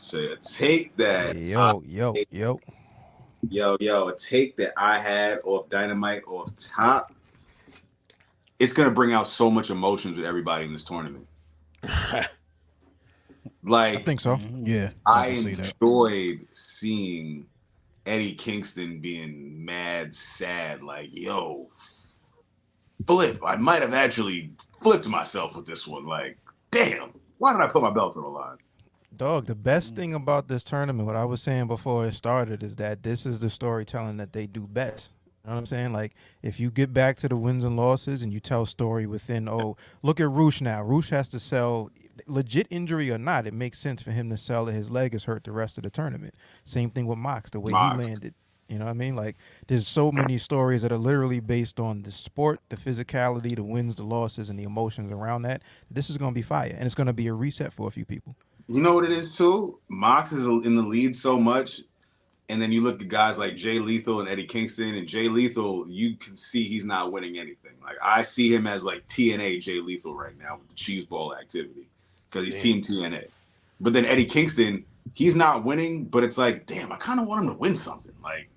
say a take that a take that I had off Dynamite off top. It's gonna bring out so much emotions with everybody in this tournament. I think so. Yeah, I can see that. enjoyed seeing Eddie Kingston being mad, sad, like, yo, flip. I might have actually flipped myself with this one. Like, damn, why did I put my belt on the line? Dog, the best thing about this tournament, what I was saying before it started, is that this is the storytelling that they do best. You know what I'm saying? Like, if you get back to the wins and losses and you tell story within, look at Roosh now. Roosh has to sell, legit injury or not, it makes sense for him to sell that his leg is hurt the rest of the tournament. Same thing with Mox, the way he landed. You know what I mean? Like, there's so many stories that are literally based on the sport, the physicality, the wins, the losses, and the emotions around that. This is going to be fire, and it's going to be a reset for a few people. You know what it is, too? Mox is in the lead so much, and then you look at guys like Jay Lethal and Eddie Kingston, and Jay Lethal, you can see he's not winning anything. Like, I see him as, like, TNA Jay Lethal right now with the cheese ball activity because he's Team TNA. But then Eddie Kingston, he's not winning, but it's like, damn, I kind of want him to win something. Like,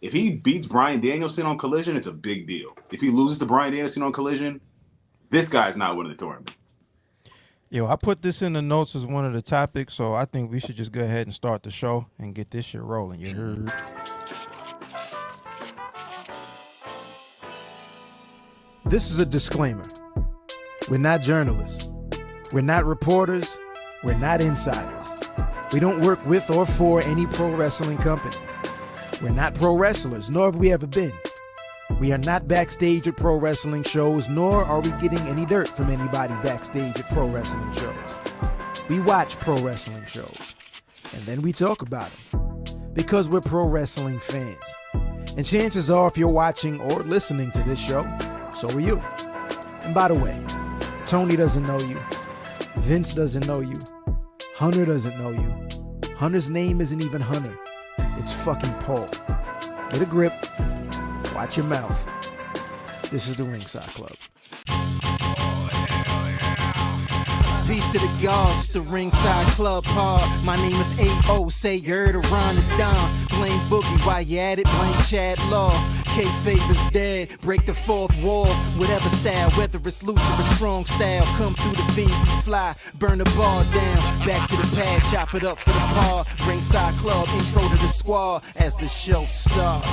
if he beats Bryan Danielson on Collision, it's a big deal. If he loses to Bryan Danielson on Collision, this guy's not winning the tournament. Yo, I put this in the notes as one of the topics, so I think we should just go ahead and start the show and get this shit rolling. You heard? This is a disclaimer. We're not journalists. We're not reporters. We're not insiders. We don't work with or for any pro wrestling companies. We're not pro wrestlers, nor have we ever been. We are not backstage at pro wrestling shows, nor are we getting any dirt from anybody backstage at pro wrestling shows. We watch pro wrestling shows, and then we talk about them, because we're pro wrestling fans. And chances are, if you're watching or listening to this show, so are you. And by the way, Tony doesn't know you. Vince doesn't know you. Hunter doesn't know you. Hunter's name isn't even Hunter. It's fucking Paul. Get a grip. Watch your mouth. This is the Ringside Club. Peace to the gods, the Ringside Club pod. My name is A.O. Say you heard around the dawn. Blame Boogie while you at it, blame Chad Law. K-Fabe is dead, break the fourth wall. Whatever style, whether it's lucha or strong style. Come through the venue, fly, burn the bar down. Back to the pad, chop it up for the par. Ringside Club, intro to the squad as the show starts.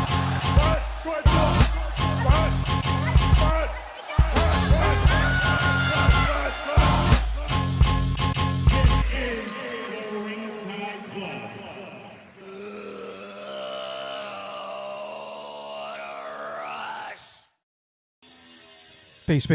Peace.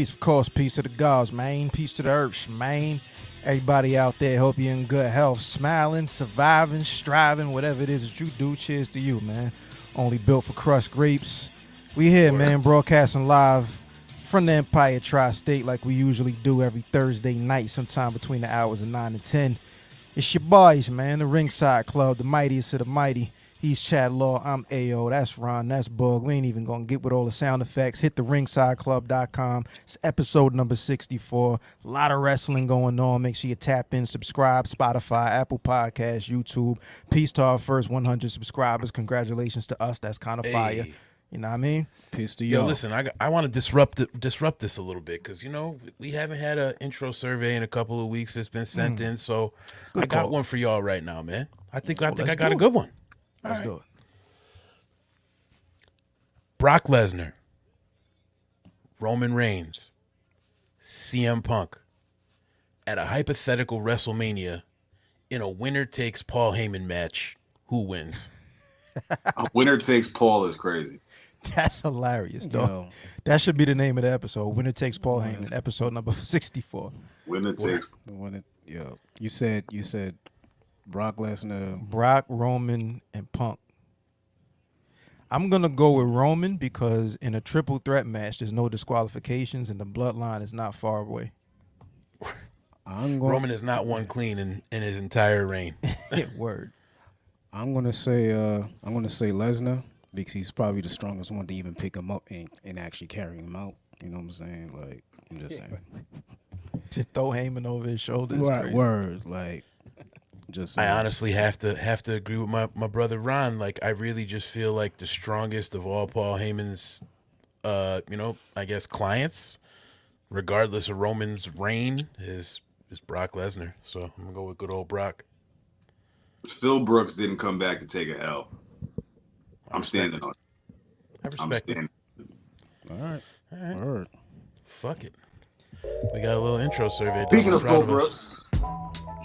Of course, peace to the gods, man. Peace to the earth, man. Everybody out there, hope you're in good health, smiling, surviving, striving, whatever it is that you do. Cheers to you, man. Only built for crushed grapes. We here, man, broadcasting live from the Empire Tri-State like we usually do every Thursday night, sometime between the hours of 9 and 10. It's your boys, man, the Ringside Club, the mightiest of the mighty. He's Chad Law, I'm A.O., that's Ron, that's Bug. We ain't even going to get with all the sound effects. Hit the ringsideclub.com. It's episode number 64. A lot of wrestling going on. Make sure you tap in, subscribe, Spotify, Apple Podcasts, YouTube. Peace to our first 100 subscribers. Congratulations to us. That's kind of fire. You know what I mean? Peace to y'all. Yo, listen, I want to disrupt this a little bit because, you know, we haven't had an intro survey in a couple of weeks. It's been sent in, so I got one for y'all right now, man. I think I got a good one. Let's do it. Brock Lesnar, Roman Reigns, CM Punk at a hypothetical WrestleMania in a winner takes Paul Heyman match. Who wins? A winner takes Paul is crazy. That's hilarious, though. That should be the name of the episode. Winner takes Paul Heyman, episode number 64. Winner takes. You said Brock Lesnar, Brock, Roman, and Punk. I'm going to go with Roman because in a triple threat match, there's no disqualifications and the bloodline is not far away. Roman has not won clean in his entire reign. Word. I'm gonna say Lesnar because he's probably the strongest one to even pick him up and actually carry him out. You know what I'm saying? Like, I'm just saying. Just throw Heyman over his shoulders. Word. Like, Just I saying. honestly have to agree with my brother Ron. Like, I really just feel like the strongest of all Paul Heyman's, I guess clients, regardless of Roman's reign, is Brock Lesnar. So I'm gonna go with good old Brock. Phil Brooks didn't come back to take a L. I'm standing on it. I I'm respect it. standing. All right. All right. Word. Fuck it. We got a little intro survey. Speaking Done. of Phil Brooks,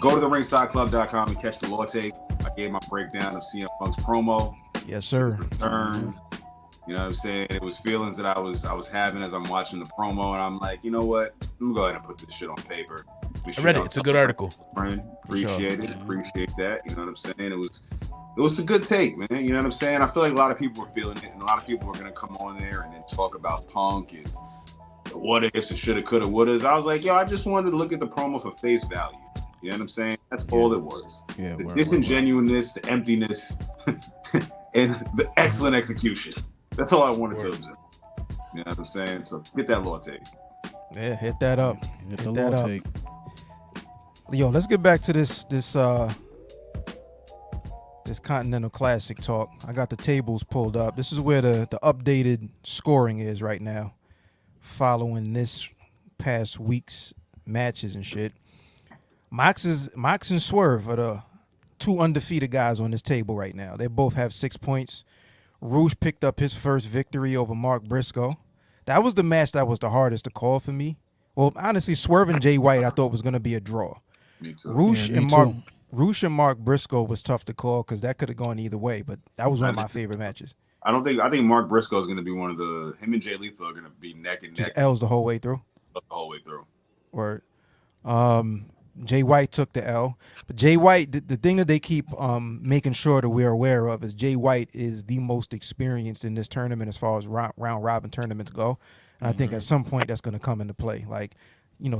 go to the ringsideclub.com and catch the law tape. I gave my breakdown of CM Punk's promo. Yes, sir. Return. You know what I'm saying? It was feelings that I was having as I'm watching the promo, and I'm like, you know what? I'm gonna go ahead and put this shit on paper. I read it. It's a good article. Friend. Appreciate it. Appreciate that. You know what I'm saying? It was a good take, man. You know what I'm saying? I feel like a lot of people were feeling it, and a lot of people were gonna come on there and then talk about Punk and what ifs and shoulda, coulda, wouldas. I was like, yo, I just wanted to look at the promo for face value. You know what I'm saying? That's all it was. Yeah, the disingenuousness, the emptiness, and the excellent execution. That's all I wanted to observe. You know what I'm saying? So get that law tape. Yeah, hit that up. Hit Hit the that law up. tape. Yo, let's get back to this Continental Classic talk. I got the tables pulled up. This is where the updated scoring is right now, following this past week's matches and shit. Mox and Swerve are the two undefeated guys on this table right now. They both have 6 points. Rouge picked up his first victory over Mark Briscoe. That was the match that was the hardest to call for me. Well, honestly, Swerve and Jay White I thought was going to be a draw. Me too. Rouge Yeah, me and Mark Briscoe was tough to call because that could have gone either way, but that was one of my favorite matches. I think Mark Briscoe is going to be one of him and Jay Lethal are going to be neck and neck Just L's the whole way through. the whole way through. Word. Jay White took the L. But Jay White, the thing that they keep making sure that we're aware of is Jay White is the most experienced in this tournament as far as round robin tournaments go. And I think at some point that's going to come into play. Like,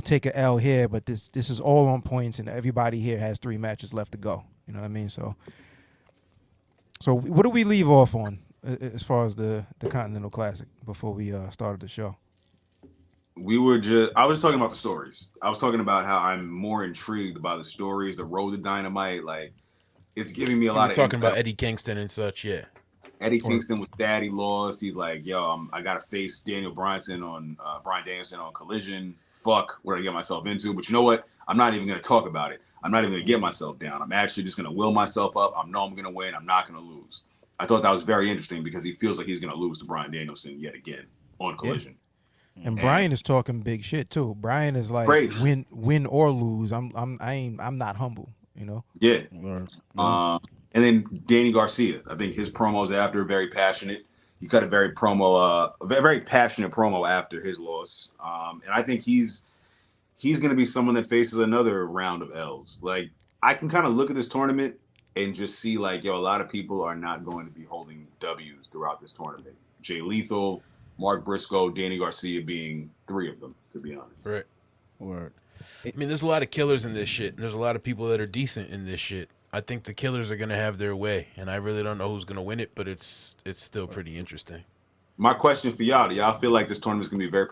take an L here, but this is all on points, and everybody here has 3 matches left to go. You know what I mean? So what do we leave off on as far as the Continental Classic before we started the show? I was talking about the stories. I was talking about how I'm more intrigued by the stories, the road to Dynamite. Like, it's giving me a lot of talking insight. about Eddie Kingston and such. Yeah. Eddie Kingston was sad he lost. He's like, yo, I got to face Bryan Danielson on Collision. Fuck, what did I get myself into? But you know what? I'm not even going to talk about it. I'm not even going to get myself down. I'm actually just going to will myself up. I know I'm going to win. I'm not going to lose. I thought that was very interesting because he feels like he's going to lose to Bryan Danielson yet again on Collision. Yeah. And Brian is talking big shit too. Brian is like, Great. win or lose, I'm not humble. Yeah. Word. And then Danny Garcia, I think his promos after very passionate. He cut a very passionate promo after his loss. And I think he's going to be someone that faces another round of L's. Like, I can kind of look at this tournament and just see like, a lot of people are not going to be holding W's throughout this tournament. Jay Lethal, Mark Briscoe, Danny Garcia being 3 of them, to be honest. Right. Word. I mean, there's a lot of killers in this shit, and there's a lot of people that are decent in this shit. I think the killers are going to have their way, and I really don't know who's going to win it, but it's still pretty interesting. My question for y'all, do y'all feel like this tournament's going to be very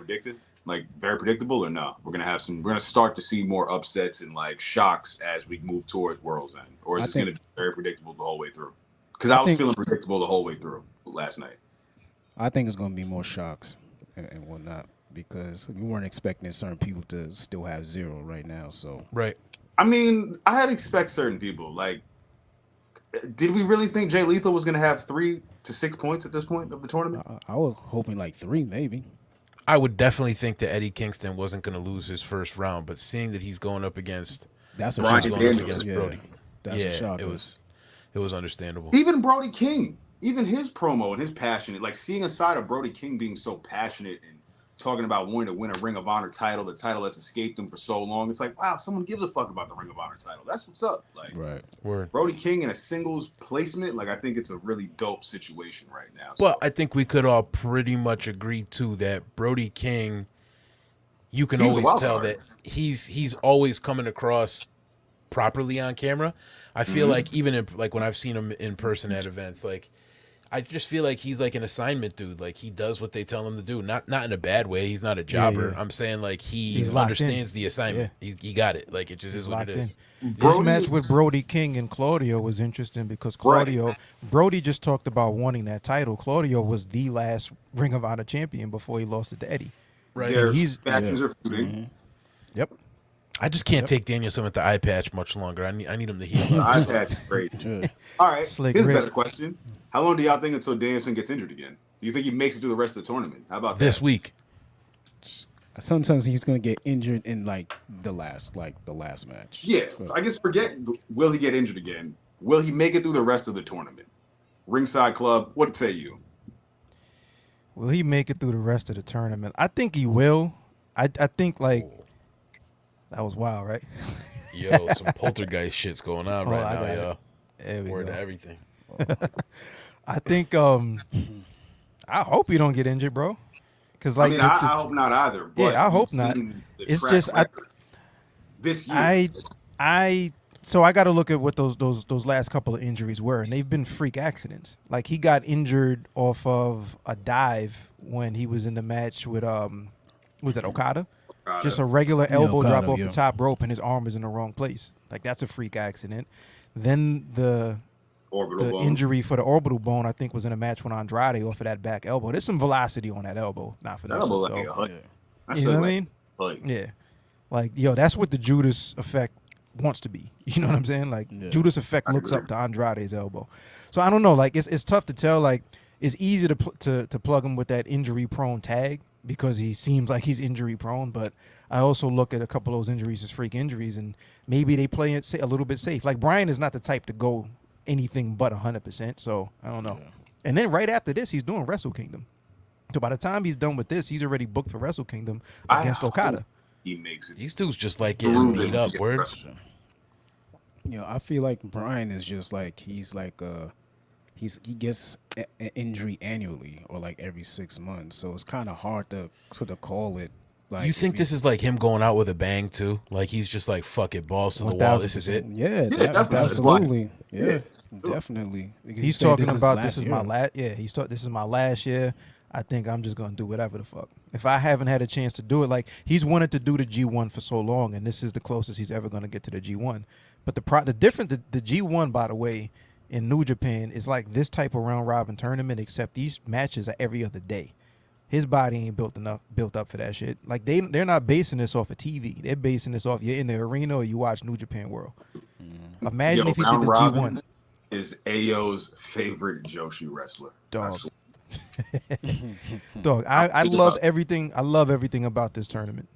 predictable or no? We're going to start to see more upsets and like shocks as we move towards World's End, or is it going to be very predictable the whole way through? Because I was feeling predictable the whole way through last night. I think it's going to be more shocks and whatnot because we weren't expecting certain people to still have 0 right now. So Right. I mean, I had to expect certain people. Like, did we really think Jay Lethal was going to have 3 to 6 points at this point of the tournament? I was hoping like 3 maybe. I would definitely think that Eddie Kingston wasn't going to lose his first round, but seeing that he's going up against That's a Bryan shock. Danielson. against Yeah, Brody, that's a shock. it was understandable. Even Brody King, even his promo and his passionate, like seeing a side of Brody King being so passionate and talking about wanting to win a Ring of Honor title, the title that's escaped him for so long. It's like, wow, someone gives a fuck about the Ring of Honor title. That's what's up. Like, Right. Word. Brody King in a singles placement, like, I think it's a really dope situation right now. So, Well, I think we could all pretty much agree too that Brody King, you can He was a always wild tell card. that he's always coming across properly on camera. I feel like even in, like when I've seen him in person at events, like I just feel like he's like an assignment dude. Like he does what they tell him to do. Not in a bad way. He's not a jobber. Yeah. I'm saying like He's he locked understands in. the assignment. He got it. Like it just He's is what locked it in. is. This Brody match is- with Brody King and Claudio was interesting because Brody just talked about wanting that title. Claudio was the last Ring of Honor champion before he lost it to Eddie. Right. Their he's- factions are feuding. Mm-hmm. Yep. I just can't take Danielson with the eye patch much longer. I need him to heal up. The iPad's great. All right, Slick here's a Rick. better question. How long do y'all think until Danielson gets injured again? Do you think he makes it through the rest of the tournament? How about This that? week. Sometimes he's gonna get injured in like the last match. Yeah, I guess forget will he get injured again? Will he make it through the rest of the tournament? Ringside Club, what say you? Will he make it through the rest of the tournament? I think he will. I think like that was wild, right? Yo, some poltergeist shit's going on right I now, got it. yo. There we Word go. to everything. I think I hope he don't get injured, bro. Because like I hope not either. But I hope you've not. seen the It's track just record this year. So I got to look at what those last couple of injuries were, and they've been freak accidents. Like he got injured off of a dive when he was in the match with was that Okada? Just a regular elbow Okada, drop off yeah. the top rope, and his arm is in the wrong place. Like that's a freak accident. Then the Orbital bone. injury for the orbital bone, I think, was in a match with Andrade off of that back elbow. There's some velocity on that elbow, not for That this elbow one. like So, a hut. you know what I mean? Like, Yeah. Like, yo, that's what the Judas effect wants to be. You know what I'm saying? Like, Judas effect looks up to Andrade's elbow. So I don't know. Like, it's tough to tell. Like, it's easy to plug him with that injury prone tag because he seems like he's injury prone. But I also look at a couple of those injuries as freak injuries, and maybe they play it a little bit safe. Like, Brian is not the type to go anything but 100%. So I don't know. And then right after this, he's doing Wrestle Kingdom. So by the time he's done with this, he's already booked for Wrestle Kingdom against Okada. he makes it. These dudes just like getting beat up, word. You know, I feel like Brian is just like he gets an injury annually or like every 6 months, so it's kind of hard to call it. Like, You think this is like him going out with a bang too? Like he's just like fuck it, balls to the wall. This is it. Yeah, definitely. absolutely. Yeah, Yeah. definitely. He's Say talking this about his this is year. my last. Yeah, this is my last year. I think I'm just gonna do whatever the fuck. If I haven't had a chance to do it, like he's wanted to do the G1 for so long, and this is the closest he's ever gonna get to the G1. But the G1, by the way, in New Japan is like this type of round robin tournament, except these matches are every other day. His body ain't built up for that shit. Like they're not basing this off of TV. They're basing this off you're in the arena or you watch New Japan World. Imagine if he did round the robin G1. is Ayo's favorite Joshi wrestler. Dog. I swear. Dog, I love everything. I love everything about this tournament.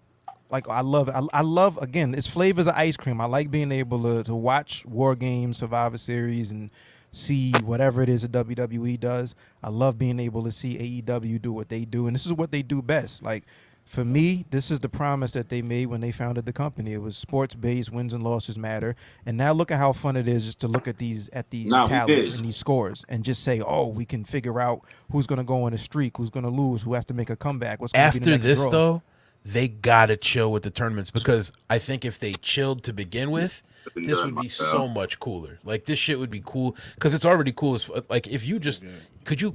Like I love again. It's flavors of ice cream. I like being able to watch War Games, Survivor Series, and see whatever it is that WWE does. I love being able to see AEW do what they do, and this is what they do best. Like for me, this is the promise that they made when they founded the company. It was sports based, wins and losses matter. And now look at how fun it is just to look at these tallies and these scores and just say, oh, we can figure out who's going to go on a streak, who's going to lose, who has to make a comeback. What's gonna be the After next this draw. though, they gotta chill with the tournaments because I think if they chilled to begin with, this would be so much cooler. Like this shit would be cool because it's already cool as like if you just could you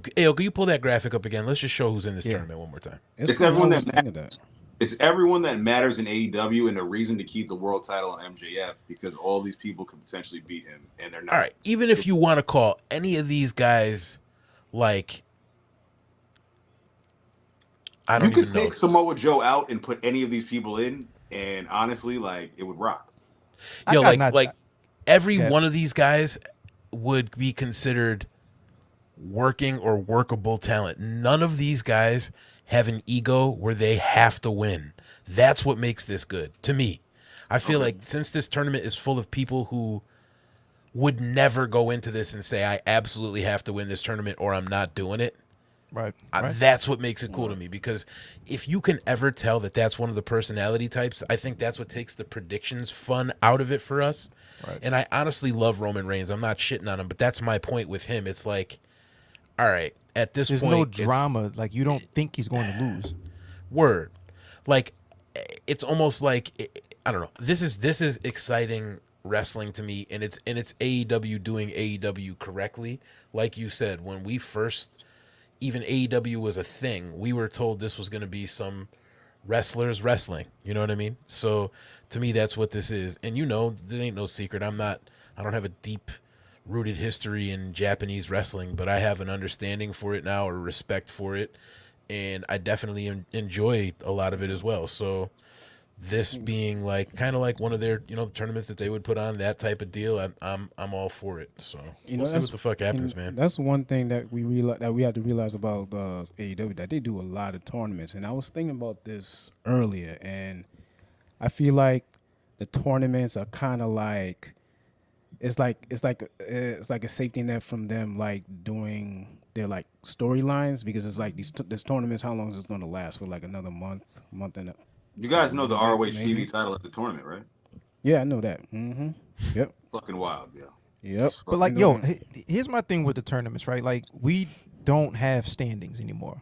pull that graphic up again? Let's just show who's in this tournament one more time. It's cool. everyone I was that thinking that. It's everyone that matters in AEW and the reason to keep the world title on MJF because all these people could potentially beat him and they're not. All right, even if you want to call any of these guys like I don't You could even know. take Samoa Joe out and put any of these people in, and honestly, like it would rock. Yo, got like every Yeah. one of these guys would be considered working or workable talent. None of these guys have an ego where they have to win. That's what makes this good to me. I feel like since this tournament is full of people who would never go into this and say, I absolutely have to win this tournament or I'm not doing it. Right. That's what makes it cool to me because if you can ever tell that that's one of the personality types, I think that's what takes the predictions fun out of it for us. Right. And I honestly love Roman Reigns. I'm not shitting on him, but that's my point with him. It's like, all right, at this There's point, no it's- drama. Like you don't think he's going to lose. Word. Like it's almost like I don't know. This is exciting wrestling to me, and it's AEW doing AEW correctly. Like you said, when we first, even AEW was a thing, we were told this was going to be some wrestlers wrestling. You know what I mean? So to me, that's what this is. And there ain't no secret. I don't have a deep rooted history in Japanese wrestling, but I have an understanding for it now, or respect for it, and I definitely enjoy a lot of it as well. So this being kind of like one of their tournaments that they would put on, that type of deal, I'm all for it. So we'll see what the fuck happens, man. That's one thing that we had to realize about AEW, that they do a lot of tournaments. And I was thinking about this earlier, and I feel like the tournaments are kind of like it's like a safety net from them, like doing their like storylines, because it's like this tournaments, how long is it going to last? For like another month and a You guys know the ROH TV title at the tournament, right? Yeah, I know that. Mm-hmm. Yep. Fucking wild, yeah. Yep. But like, here's my thing with the tournaments, right? Like, we don't have standings anymore,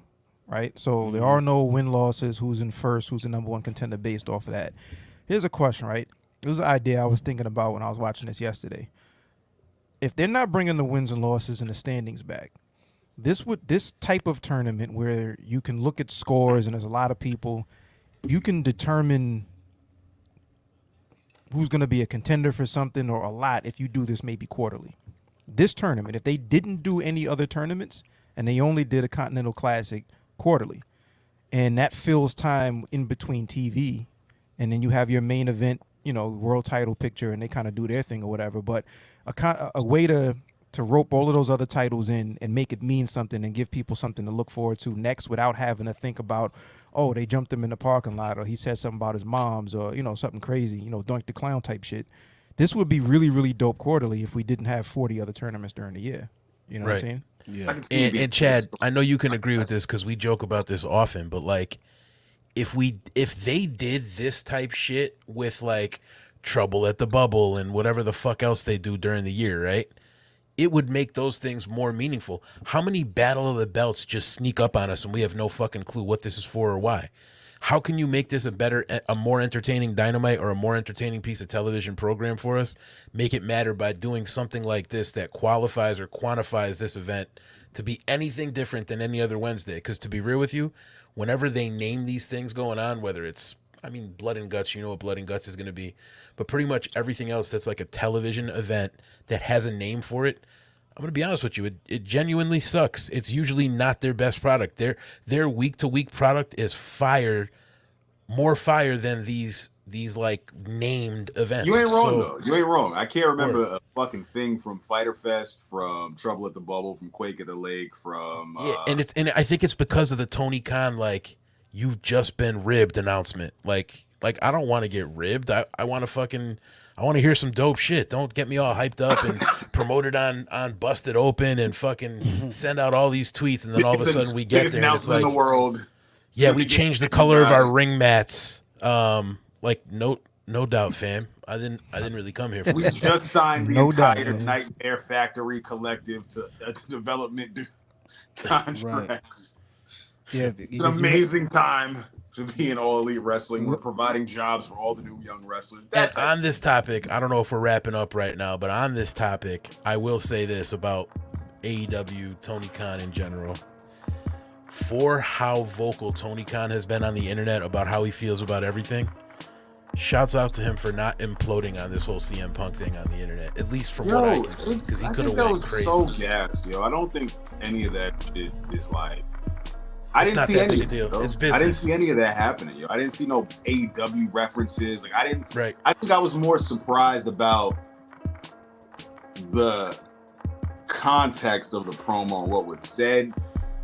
right? So there are no win-losses, who's in first, who's the number one contender based off of that. Here's a question, right? It was an idea I was thinking about when I was watching this yesterday. If they're not bringing the wins and losses and the standings back, this type of tournament where you can look at scores and there's a lot of people, you can determine who's going to be a contender for something or a lot if you do this maybe quarterly. This tournament, if they didn't do any other tournaments and they only did a Continental Classic quarterly, and that fills time in between TV, and then you have your main event, world title picture, and they kind of do their thing or whatever, but a way to rope all of those other titles in and make it mean something and give people something to look forward to next without having to think about, oh, they jumped him in the parking lot, or he said something about his mom's, or, something crazy, Doink the Clown type shit. This would be really, really dope quarterly if we didn't have 40 other tournaments during the year. You know what I'm saying? Yeah. And Chad, I know you can agree with this because we joke about this often, but like, if they did this type shit with like Trouble at the Bubble and whatever the fuck else they do during the year, right? It would make those things more meaningful. How many Battle of the Belts just sneak up on us and we have no fucking clue what this is for or why? How can you make this a more entertaining Dynamite or a more entertaining piece of television program for us? Make it matter by doing something like this that qualifies or quantifies this event to be anything different than any other Wednesday. Because to be real with you, whenever they name these things going on, whether it's, Blood and Guts, what Blood and Guts is going to be, but pretty much everything else that's like a television event that has a name for it, I'm going to be honest with you, it genuinely sucks. It's usually not their best product. Their week-to-week product is more fire than these like named events. You ain't wrong, though. You ain't wrong. I can't remember a fucking thing from Fyter Fest, from Trouble at the Bubble, from Quake at the Lake, from... and I think it's because of the Tony Khan, like, you've just been ribbed announcement. Like I don't want to get ribbed. I want to hear some dope shit. Don't get me all hyped up and promote it on Busted Open and fucking send out all these tweets, and then all of a sudden we get there and it's like, in the world. Yeah, we changed the color of our ring mats. Like no doubt, fam. I didn't really come here for We that. just signed the entire Nightmare Factory Collective to development contracts. Yeah, it's an amazing time to be in All Elite Wrestling. We're providing jobs for all the new young wrestlers. And on this topic, I don't know if we're wrapping up right now, but on this topic, I will say this about AEW, Tony Khan in general. For how vocal Tony Khan has been on the internet about how he feels about everything, shouts out to him for not imploding on this whole CM Punk thing on the internet, at least from what I can see, because he could have went crazy. So gassed, I don't think any of that shit is like... I didn't see any of it. It's business. I didn't see any of that happening, I didn't see no AEW references. Like I didn't. Right. I think I was more surprised about the context of the promo and what was said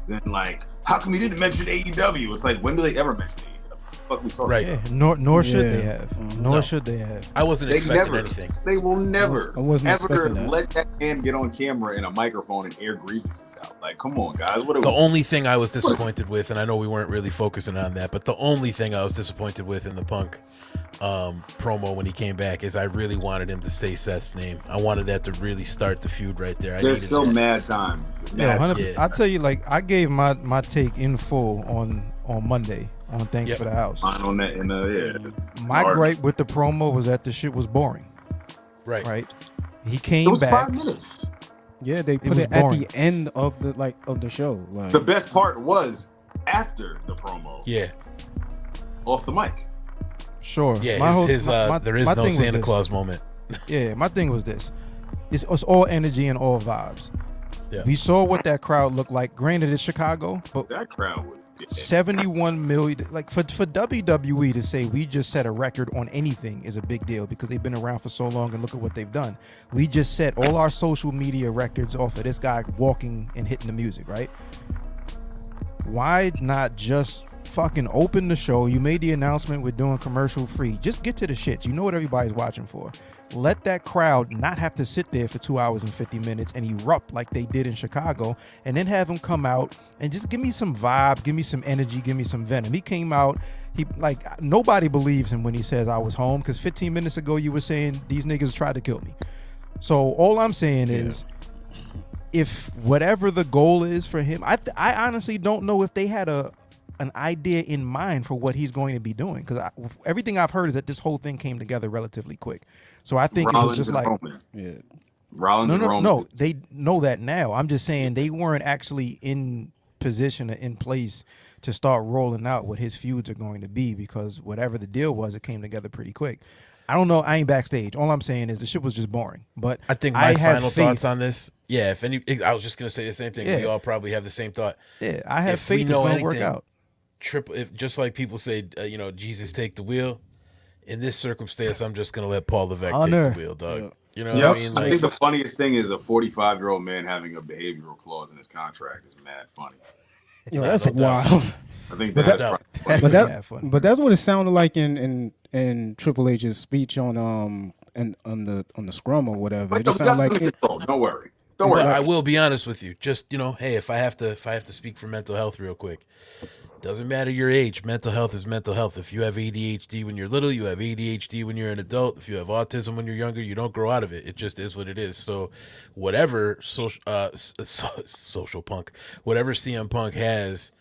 than like, how come we didn't mention AEW? It's like, when do they ever mention AEW? What the fuck we talking about? Yeah, nor should they have. Nor should they have. I wasn't expecting anything. They will never I wasn't ever expecting that. let that man get on camera and a microphone and air grievances out. Like, come on, guys. What are The we? only thing I was disappointed with, and I know we weren't really focusing on that, but the only thing I was disappointed with in the Punk promo when he came back is I really wanted him to say Seth's name. I wanted that to really start the feud right there. There's still mad time. I tell you, like, I gave my take in full on Monday on Thanks for the House. Mine on that, and My gripe with the promo was that the shit was boring. Right. He It came was back. 5 minutes. Yeah, they put was it at boring. the end of the show. Like, The best part was after the promo, Yeah. off the mic. Sure. Yeah. There is my no thing was Santa this. Claus moment. Yeah, my thing was this. It's all energy and all vibes. Yeah. We saw what that crowd looked like. Granted, it's Chicago, but That crowd was dead. 71 million. Like for WWE to say we just set a record on anything is a big deal because they've been around for so long and look at what they've done. We just set all our social media records off of this guy walking and hitting the music, right? Why not just fucking open the show? You made the announcement we're doing commercial free. Just get to the shits. You know what everybody's watching for. Let that crowd not have to sit there for 2 hours and 50 minutes and erupt like they did in Chicago, and then have him come out and just give me some vibe, give me some energy, give me some venom. He came out, he like nobody believes him when he says I was home, because 15 minutes ago you were saying these niggas tried to kill me. So all I'm saying is, if whatever the goal is for him, I honestly don't know if they had an idea in mind for what he's going to be doing, because everything I've heard is that this whole thing came together relatively quick. So I think Rollins it was just and like, Roman. yeah. Rollins and Roman. no, they know that now. I'm just saying they weren't actually in position or in place to start rolling out what his feuds are going to be, because whatever the deal was, it came together pretty quick. I don't know. I ain't backstage. All I'm saying is the shit was just boring. But I think I my have final faith. thoughts on this. Yeah, I was just gonna say the same thing. Yeah. We all probably have the same thought. Yeah, I have If we faith it's know going to work anything, out. If just like people say, Jesus take the wheel. In this circumstance, I'm just gonna let Paul Levesque Honor. take the wheel, dog. Yeah. You know Yep. what I mean? I Like, think the funniest thing is a 45-year-old man having a behavioral clause in his contract is mad funny. Yo, that's no doubt. wild. I think But that's that- probably That funny. is But that, mad funny. but that's what it sounded like in Triple H's speech on and on the scrum or whatever. But It just no, sounded that's like under control. Don't worry. Don't worry. but I will be honest with you. Just hey, if I have to speak for mental health real quick, doesn't matter your age. Mental health is mental health. If you have ADHD when you're little, you have ADHD when you're an adult. If you have autism when you're younger, you don't grow out of it. It just is what it is. So, whatever social punk, whatever CM Punk has,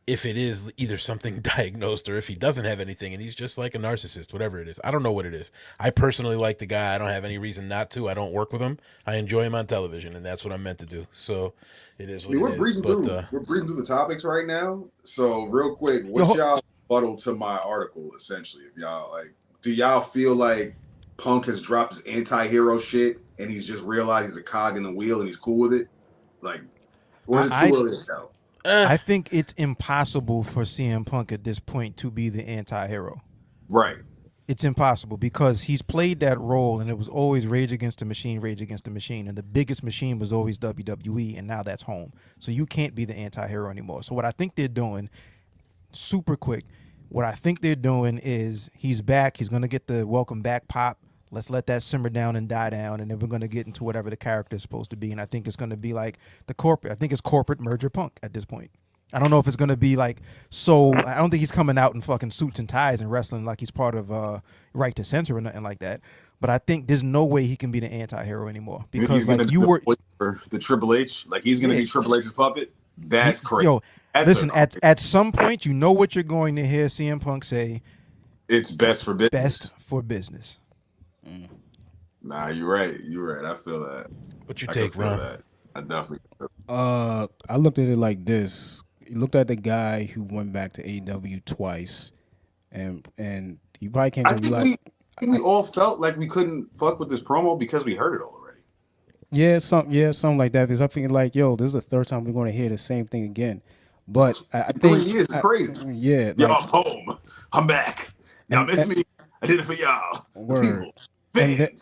if it is either something diagnosed or if he doesn't have anything and he's just like a narcissist, whatever it is. I don't know what it is. I personally like the guy. I don't have any reason not to. I don't work with him. I enjoy him on television, and that's what I'm meant to do. So it is what we're it is. breezing But through. We're breezing through the topics right now. So real quick, what's y'all rebuttal to my article? Essentially, if y'all do y'all feel like Punk has dropped his anti-hero shit and he's just realized he's a cog in the wheel and he's cool with it? Like, or is it too early to tell? I think it's impossible for CM Punk at this point to be the anti-hero. Right. It's impossible because he's played that role, and it was always Rage Against the Machine, and the biggest machine was always WWE, and now that's home. So you can't be the anti-hero anymore. So what I think they're doing, super quick, what I think they're doing is he's back. He's going to get the welcome back pop. Let's let that simmer down and die down, and then we're going to get into whatever the character is supposed to be. And I think it's going to be like the corporate. I think it's corporate merger Punk at this point. I don't know if it's going to be like so. I don't think he's coming out in fucking suits and ties and wrestling like he's part of Right to Censor or nothing like that. But I think there's no way he can be the anti-hero anymore because he's like gonna you do were the Triple H, like he's going to be Triple H's puppet. That's crazy. Yo, That's listen, at some point, you know what you're going to hear CM Punk say. It's best for business. Best for business. Nah, you're right. You're right. I feel that. what's your I take, can feel Ron? that. I definitely. I looked at it like this. You looked at the guy who went back to AEW twice, and you probably can't I just be think, like, we all felt like we couldn't fuck with this promo because we heard it already. something like that. Because I'm thinking like, yo, this is the third time we're going to hear the same thing again. But I think 3 years is crazy. Yeah, Yo, like, I'm home. I'm back. Y'all miss me. I did it for y'all. Word. People.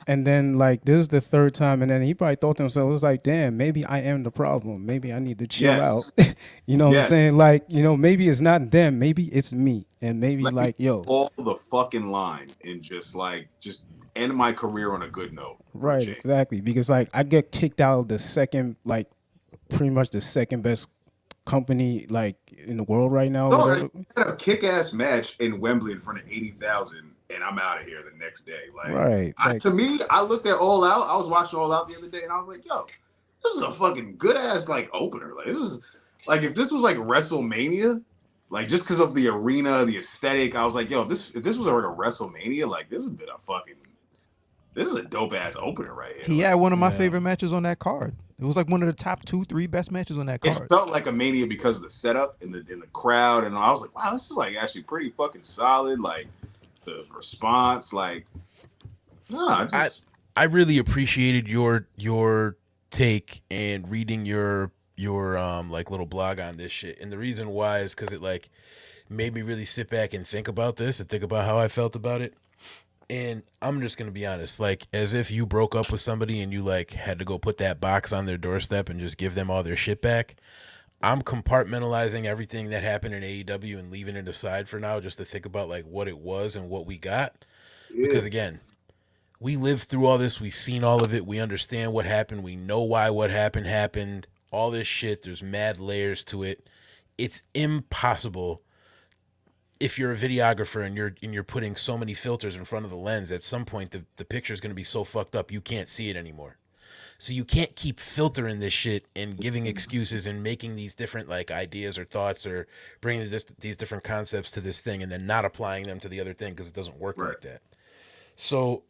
and then like this is the third time, and then he probably thought to himself, it was like, damn, maybe I am the problem. Maybe I need to chill out. You know what I'm saying? Like, maybe it's not them, maybe it's me, and maybe Let me yo, fall the fucking line and just end my career on a good note. right, exactly, because like I get kicked out of the second, like pretty much the second best company like in the world right now. No, I had a kick-ass match in Wembley in front of 80,000. And I'm out of here the next day. Like, right. To me, I looked at All Out. I was watching All Out the other day, and I was like, "Yo, this is a fucking good ass like opener. Like, this is like if this was like WrestleMania, like just because of the arena, the aesthetic. I was like, yo, if this was like a WrestleMania, like this would have been a fucking This is a dope ass opener right here. He Like, had one of my favorite matches on that card. It was like one of the top 2-3 best matches on that it card. felt like a Mania because of the setup and the crowd, and I was like, wow, this is like actually pretty fucking solid. Like the response, like, nah, I really appreciated your take and reading your like little blog on this shit. And the reason why is because it like made me really sit back and think about this and think about how I felt about it. And I'm just gonna be honest, like as if you broke up with somebody and you like had to go put that box on their doorstep and just give them all their shit back. I'm compartmentalizing everything that happened in AEW and leaving it aside for now just to think about like what it was and what we got. yeah. Because again, we lived through all this. We've seen all of it. We understand what happened. We know why what happened. All this shit. There's mad layers to it. It's impossible if you're a videographer and you're putting so many filters in front of the lens. At some point, the picture is going to be so fucked up you can't see it anymore. So you can't keep filtering this shit and giving excuses and making these different like ideas or thoughts or bringing these different concepts to this thing and then not applying them to the other thing because it doesn't work like that. So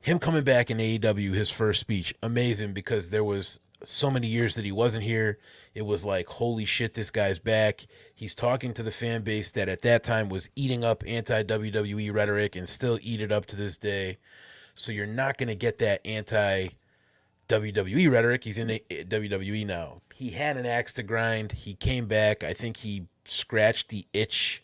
him coming back in AEW, his first speech, amazing because there was so many years that he wasn't here. It was like, holy shit, this guy's back. He's talking to the fan base that at that time was eating up anti-WWE rhetoric and still eat it up to this day. So you're not going to get that anti-WWE rhetoric. He's in WWE now. He had an axe to grind. He came back. I think he scratched the itch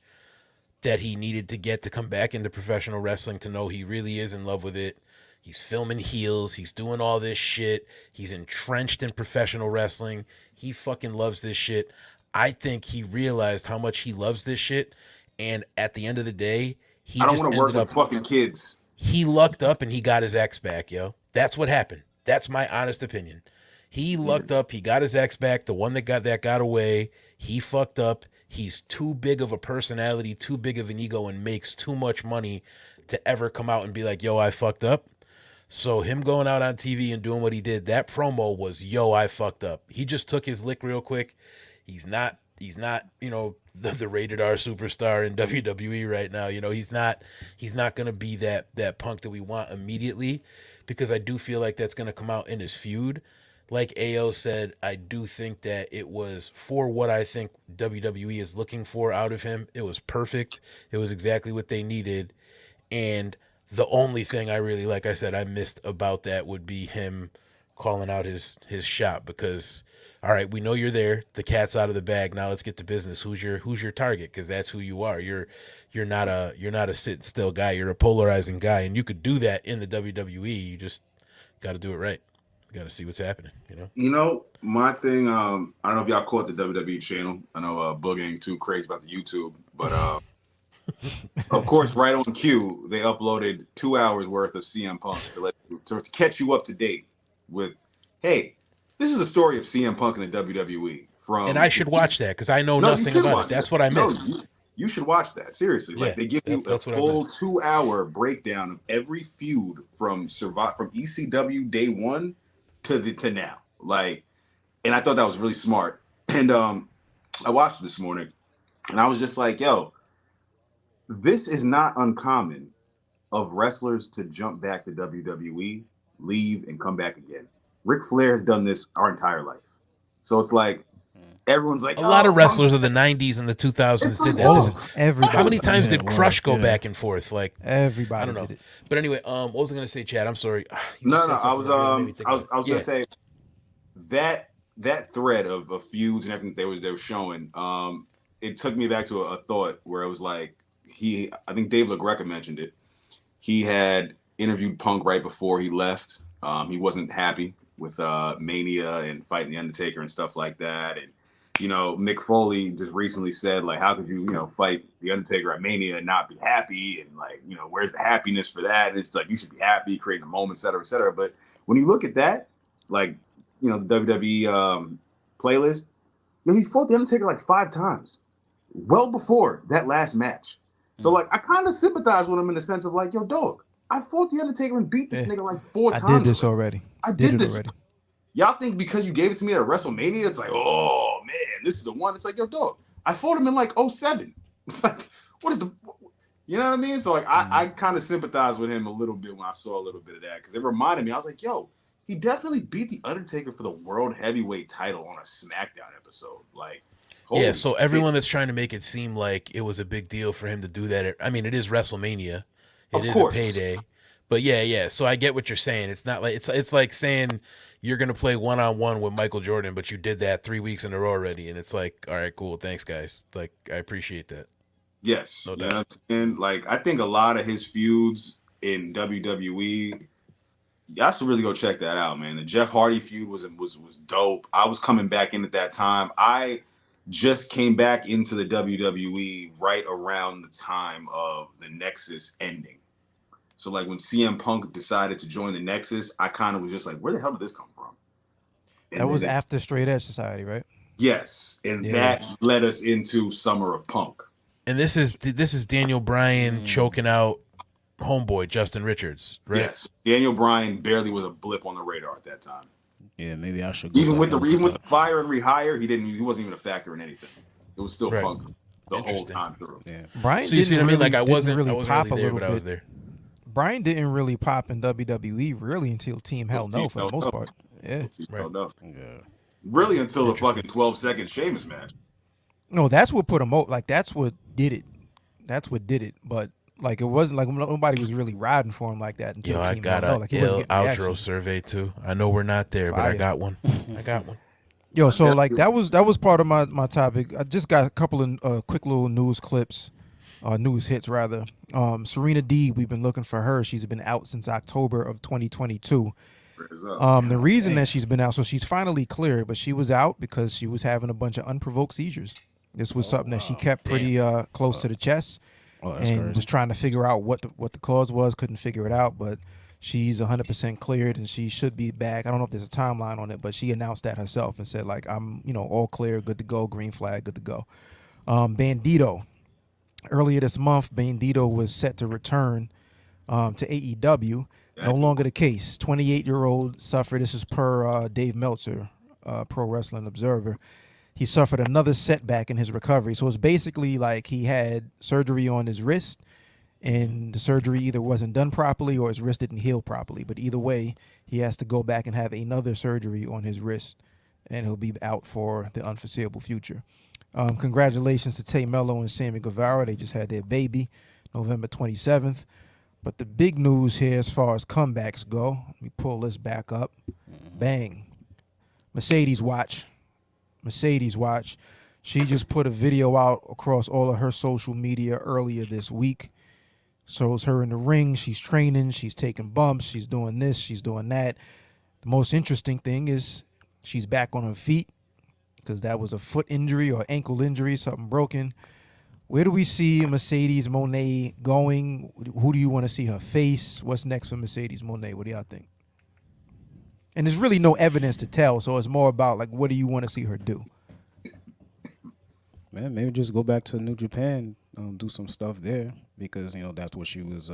that he needed to get to come back into professional wrestling to know he really is in love with it. He's filming heels. He's doing all this shit. He's entrenched in professional wrestling. He fucking loves this shit. I think he realized how much he loves this shit. And at the end of the day, I don't want to work with fucking kids. He lucked up and he got his ex back, yo. That's what happened. That's my honest opinion. He lucked up. He got his ex back. The one that got away. He fucked up. He's too big of a personality, too big of an ego, and makes too much money to ever come out and be like, yo, I fucked up. So him going out on TV and doing what he did, that promo was, yo, I fucked up. He just took his lick real quick. He's not, you know, the rated R superstar in WWE right now. You know, he's not going to be that Punk that we want immediately because I do feel like that's going to come out in his feud. Like AO said, I do think that it was for what I think WWE is looking for out of him. It was perfect. It was exactly what they needed. And the only thing I really, like I said, I missed about that would be him calling out his shop because, all right, we know you're there. The cat's out of the bag. Now let's get to business. Who's your target? Because that's who you are. You're not a sit still guy. You're a polarizing guy, and you could do that in the WWE. You just got to do it right. You got to see what's happening. You know, my thing. I don't know if y'all caught the WWE channel. I know Boog ain't too crazy about the YouTube, but of course, right on cue, they uploaded 2 hours worth of CM Punk to catch you up to date with, hey, this is the story of CM Punk in the WWE. And I should watch that because I know nothing about it. That's what I missed. No, you should watch that. Seriously. Like they give you a full 2 hour breakdown of every feud from ECW day one to now. Like, and I thought that was really smart. And I watched it this morning and I was just like, yo, this is not uncommon of wrestlers to jump back to WWE, leave, and come back again. Ric Flair has done this our entire life. So it's like, everyone's like, a lot of wrestlers of the 90s and the 2000s did that. Everybody. How many times did Crush go back and forth? Like everybody. I don't know. Did it. But anyway, what was I going to say, Chad? I'm sorry. No. I was going to say that thread of feuds and everything they were showing. It took me back to a thought where it was like I think Dave LaGreca mentioned it. He had interviewed Punk right before he left. He wasn't happy with Mania and fighting the Undertaker and stuff like that. And Mick Foley just recently said, like, how could you fight the Undertaker at Mania and not be happy? And like, where's the happiness for that? And it's like, you should be happy, creating a moment, et cetera, et cetera. But when you look at that, like, the WWE playlist, he fought the Undertaker like 5 times, well before that last match. So like, I kind of sympathize with him in the sense of like, yo, dog, I fought the Undertaker and beat this nigga like 4 times. I did this already. I did this already. Y'all think because you gave it to me at WrestleMania, it's like, oh man, this is the one. It's like, yo, dog, I fought him in like 07. Like, You know what I mean? So like I kind of sympathize with him a little bit when I saw a little bit of that because it reminded me. I was like, yo, he definitely beat the Undertaker for the World Heavyweight title on a SmackDown episode. Like, yeah. So everyone that's trying to make it seem like it was a big deal for him to do that. I mean, it is WrestleMania. It is a payday. But yeah. So I get what you're saying. It's not like it's like saying you're gonna play 1-on-1 with Michael Jordan, but you did that 3 weeks in a row already, and it's like, all right, cool, thanks guys. Like I appreciate that. Yes, no you doubt. know what I'm saying? Like I think a lot of his feuds in WWE, y'all should really go check that out, man. The Jeff Hardy feud was dope. I was coming back in at that time. I just came back into the WWE right around the time of the Nexus ending. So like when CM Punk decided to join the Nexus, I kind of was just like, where the hell did this come from? And that was after Straight Edge Society, right? Yes, and that led us into Summer of Punk. And this is Daniel Bryan choking out homeboy Justin Richards, right? Yes, Daniel Bryan barely was a blip on the radar at that time. Yeah, maybe I should. Even with the fire and rehire, he wasn't even a factor in anything. It was still Punk the whole time through. Yeah, Bryan. So you see what I mean? Like I wasn't really pop really there, a little but bit. I was there. Bryan didn't really pop in WWE really until Team Hell No for the most part. Yeah, really until the fucking 12-second Sheamus match. No, that's what put him out. Like that's what did it. That's what did it. But like it wasn't like nobody was really riding for him like that until Yo, I Team got Hell No. a Like he wasn't getting outro reactions. survey too. I know we're not there, but I got one. I got one. Yo, so like that was part of my topic. I just got a couple of quick little news clips, news hits rather. Serena Deeb, we've been looking for her. She's been out since October of 2022. The reason that she's been out, so she's finally cleared, but she was out because she was having a bunch of unprovoked seizures. This was something that she kept pretty close to the chest, and was trying to figure out what the cause was. Couldn't figure it out, but she's 100% cleared and she should be back. I don't know if there's a timeline on it, but she announced that herself and said like, I'm all clear, good to go, green flag, good to go. Bandito, earlier this month, Bandito was set to return to AEW. No longer the case. 28-year-old suffered, this is per Dave Meltzer, Pro Wrestling Observer. He suffered another setback in his recovery. So it's basically like he had surgery on his wrist, and the surgery either wasn't done properly or his wrist didn't heal properly. But either way, he has to go back and have another surgery on his wrist, and he'll be out for the unforeseeable future. Congratulations to Tay Mello and Sammy Guevara. They just had their baby November 27th. But the big news here as far as comebacks go, let me pull this back up. Bang. Mercedes watch. She just put a video out across all of her social media earlier this week. Shows her in the ring. She's training. She's taking bumps. She's doing this. She's doing that. The most interesting thing is she's back on her feet because that was a foot injury or ankle injury, something broken. Where do we see Mercedes Moné going? Who do you want to see her face? What's next for Mercedes Moné? What do y'all think? And there's really no evidence to tell, so it's more about like, what do you want to see her do? Man, maybe just go back to New Japan, do some stuff there because that's what she was.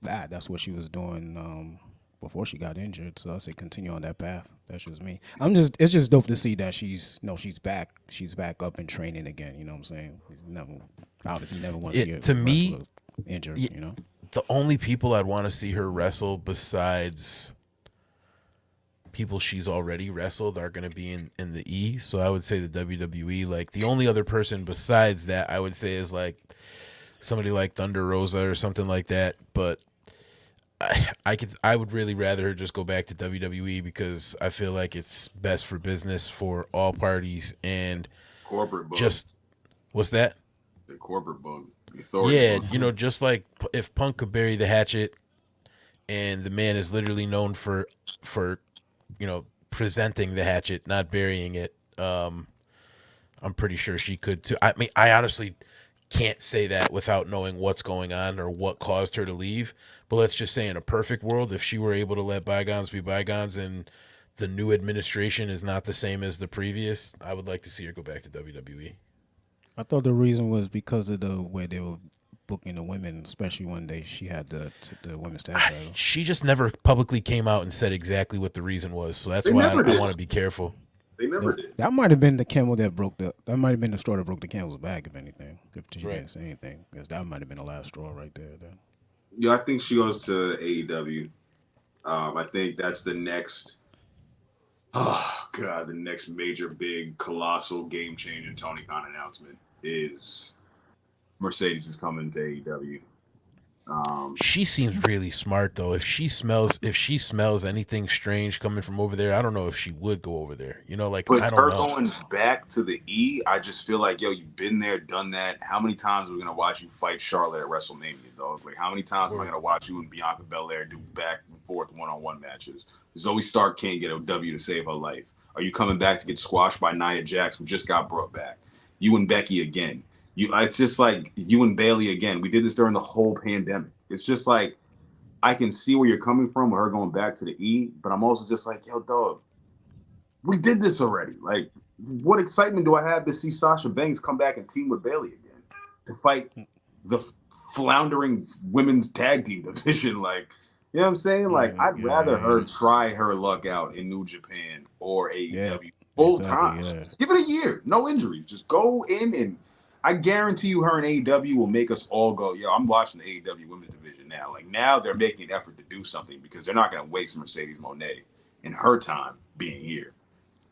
That's what she was doing before she got injured. So I say continue on that path. That's just me. It's just dope to see that she's back. She's back up and training again. You know what I'm saying? Obviously never want to see her to me injured. The only people I'd want to see her wrestle besides people she's already wrestled are going to be in the E. So I would say the WWE. Like the only other person besides that I would say is like somebody like Thunder Rosa or something like that. But I would really rather her just go back to WWE because I feel like it's best for business for all parties and corporate bug. Just what's that? The corporate bug. Yeah, bug. Just like if Punk could bury the hatchet, and the man is literally known for presenting the hatchet, not burying it. I'm pretty sure she could too. I mean, I honestly can't say that without knowing what's going on or what caused her to leave. But let's just say in a perfect world, if she were able to let bygones be bygones and the new administration is not the same as the previous, I would like to see her go back to WWE. I thought the reason was because of the way they were booking the women, especially when she had the women's tag title. She just never publicly came out and said exactly what the reason was. So that's why I want to be careful. They never did. That might have been the camel that broke the. That might have been the straw that broke the camel's back, if anything. If she Right. didn't say anything, because that might have been the last straw right there. Then. Yeah, I think she goes to AEW. I think that's the next. Oh God, the next major, big, colossal, game-changing Tony Khan announcement is Mercedes is coming to AEW. She seems really smart though. If she smells anything strange coming from over there, I don't know if she would go over there. You know, like But I don't her know. going back to the E, I just feel like, yo, you've been there, done that. How many times are we gonna watch you fight Charlotte at WrestleMania, dog? Like, how many times am I gonna watch you and Bianca Belair do back and forth one-on-one matches? Zoe Stark can't get a W to save her life. Are you coming back to get squashed by Nia Jax, who just got brought back? You and Becky again. It's just like you and Bayley again. We did this during the whole pandemic. It's just like I can see where you're coming from with her going back to the E, but I'm also just like, yo, dog, we did this already. Like, what excitement do I have to see Sasha Banks come back and team with Bayley again to fight the floundering women's tag team division? Like, you know what I'm saying? Like, I'd rather her try her luck out in New Japan or AEW full time. Yeah. Give it a year, no injuries. Just go in, and I guarantee you, her and AEW will make us all go, yo, I'm watching the AEW women's division now. Like, now they're making an effort to do something because they're not going to waste Mercedes Moné in her time being here.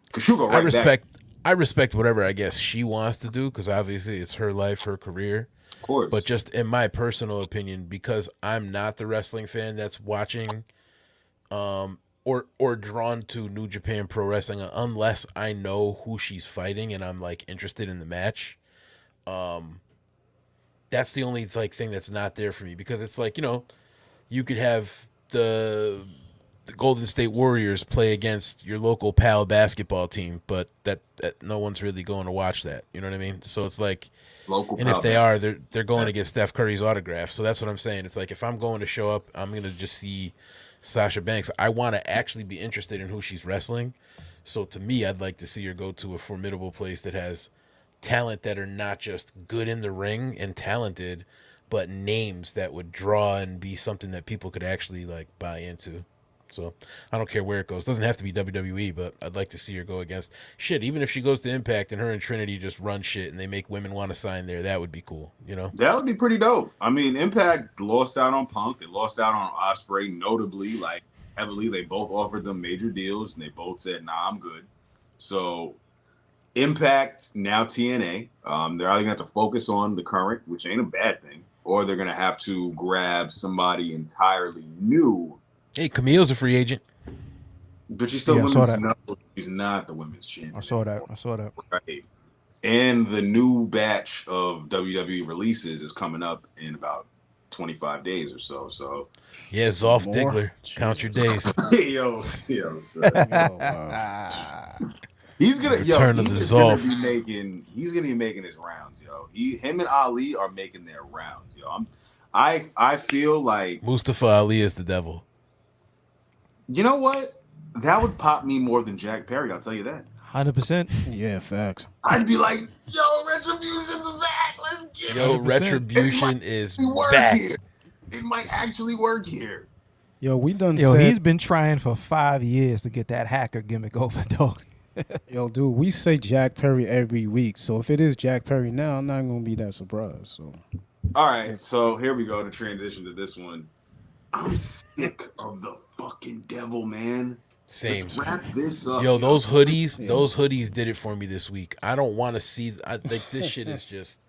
Because she'll go right back. I respect whatever I guess she wants to do because obviously it's her life, her career. Of course. But just in my personal opinion, because I'm not the wrestling fan that's watching or drawn to New Japan Pro Wrestling unless I know who she's fighting and I'm like interested in the match. That's the only like thing that's not there for me because it's like, you know, you could have the Golden State Warriors play against your local PAL basketball team, but that no one's really going to watch that. You know what I mean? So it's like, Local and if they are, they're going to get Steph Curry's autograph. So that's what I'm saying. It's like if I'm going to show up, I'm going to just see Sasha Banks. I want to actually be interested in who she's wrestling. So to me, I'd like to see her go to a formidable place that has talent that are not just good in the ring and talented, but names that would draw and be something that people could actually like buy into. So I don't care where it goes. It doesn't have to be WWE, but I'd like to see her go against shit. Even if she goes to Impact and her and Trinity just run shit and they make women want to sign there, that would be cool. You know, that would be pretty dope. I mean, Impact lost out on Punk. They lost out on Ospreay, notably, like heavily. They both offered them major deals, and they both said, "Nah, I'm good." So Impact now TNA. They're either gonna have to focus on the current, which ain't a bad thing, or they're gonna have to grab somebody entirely new. hey, Camille's a free agent. But she's still she's not the women's champion. I saw that. Right. And the new batch of WWE releases is coming up in about 25 days or so. So Yeah, Zolf More? Diggler. Count your days. yo, he's gonna Return of the Zolf. He's gonna be making his rounds, yo. Him and Ali are making their rounds, yo. I feel like Mustafa Ali is the devil. you know what? That would pop me more than Jack Perry, I'll tell you that. 100%. Yeah, facts. I'd be like, yo, Retribution's back. Let's get it. Yo, 100%. Retribution is Work back. here. It might actually work here. Yo, we done Yo, said, he's been trying for 5 years to get that hacker gimmick over, though. yo, dude, we say Jack Perry every week. So if it is Jack Perry now, I'm not gonna be that surprised. So All right, so here we go to transition to this one. I'm sick of the fucking devil, man. Same. Let's wrap this up. Yo, those hoodies did it for me this week. I don't want to see. I think this shit is just,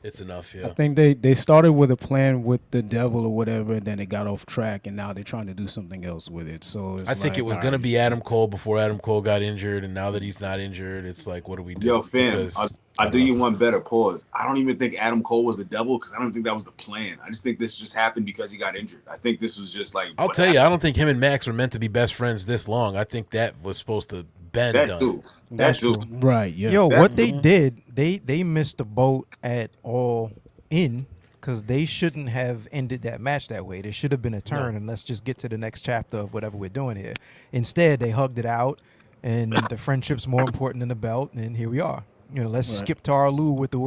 it's enough. I Yeah. think they started with a plan with the devil or whatever, and then it got off track, and now they're trying to do something else with it. So it's I think like, it was all gonna right. be Adam Cole before Adam Cole got injured, and now that he's not injured, it's like, what do we do? Yo, fam, Because- I'll do you one better. Pause. I don't even think Adam Cole was the devil because I don't think that was the plan. I just think this just happened because he got injured. I think this was just like. I'll tell you, I don't think him and Max were meant to be best friends this long. I think that was supposed to been that done. too. That's That too. true. Right? Yeah. Yo, That- what they did, they missed the boat at All In because they shouldn't have ended that match that way. There should have been a turn, and let's just get to the next chapter of whatever we're doing here. Instead, they hugged it out, and the friendship's more important than the belt, and here we are. You know, let's Right. skip Tara Lou with the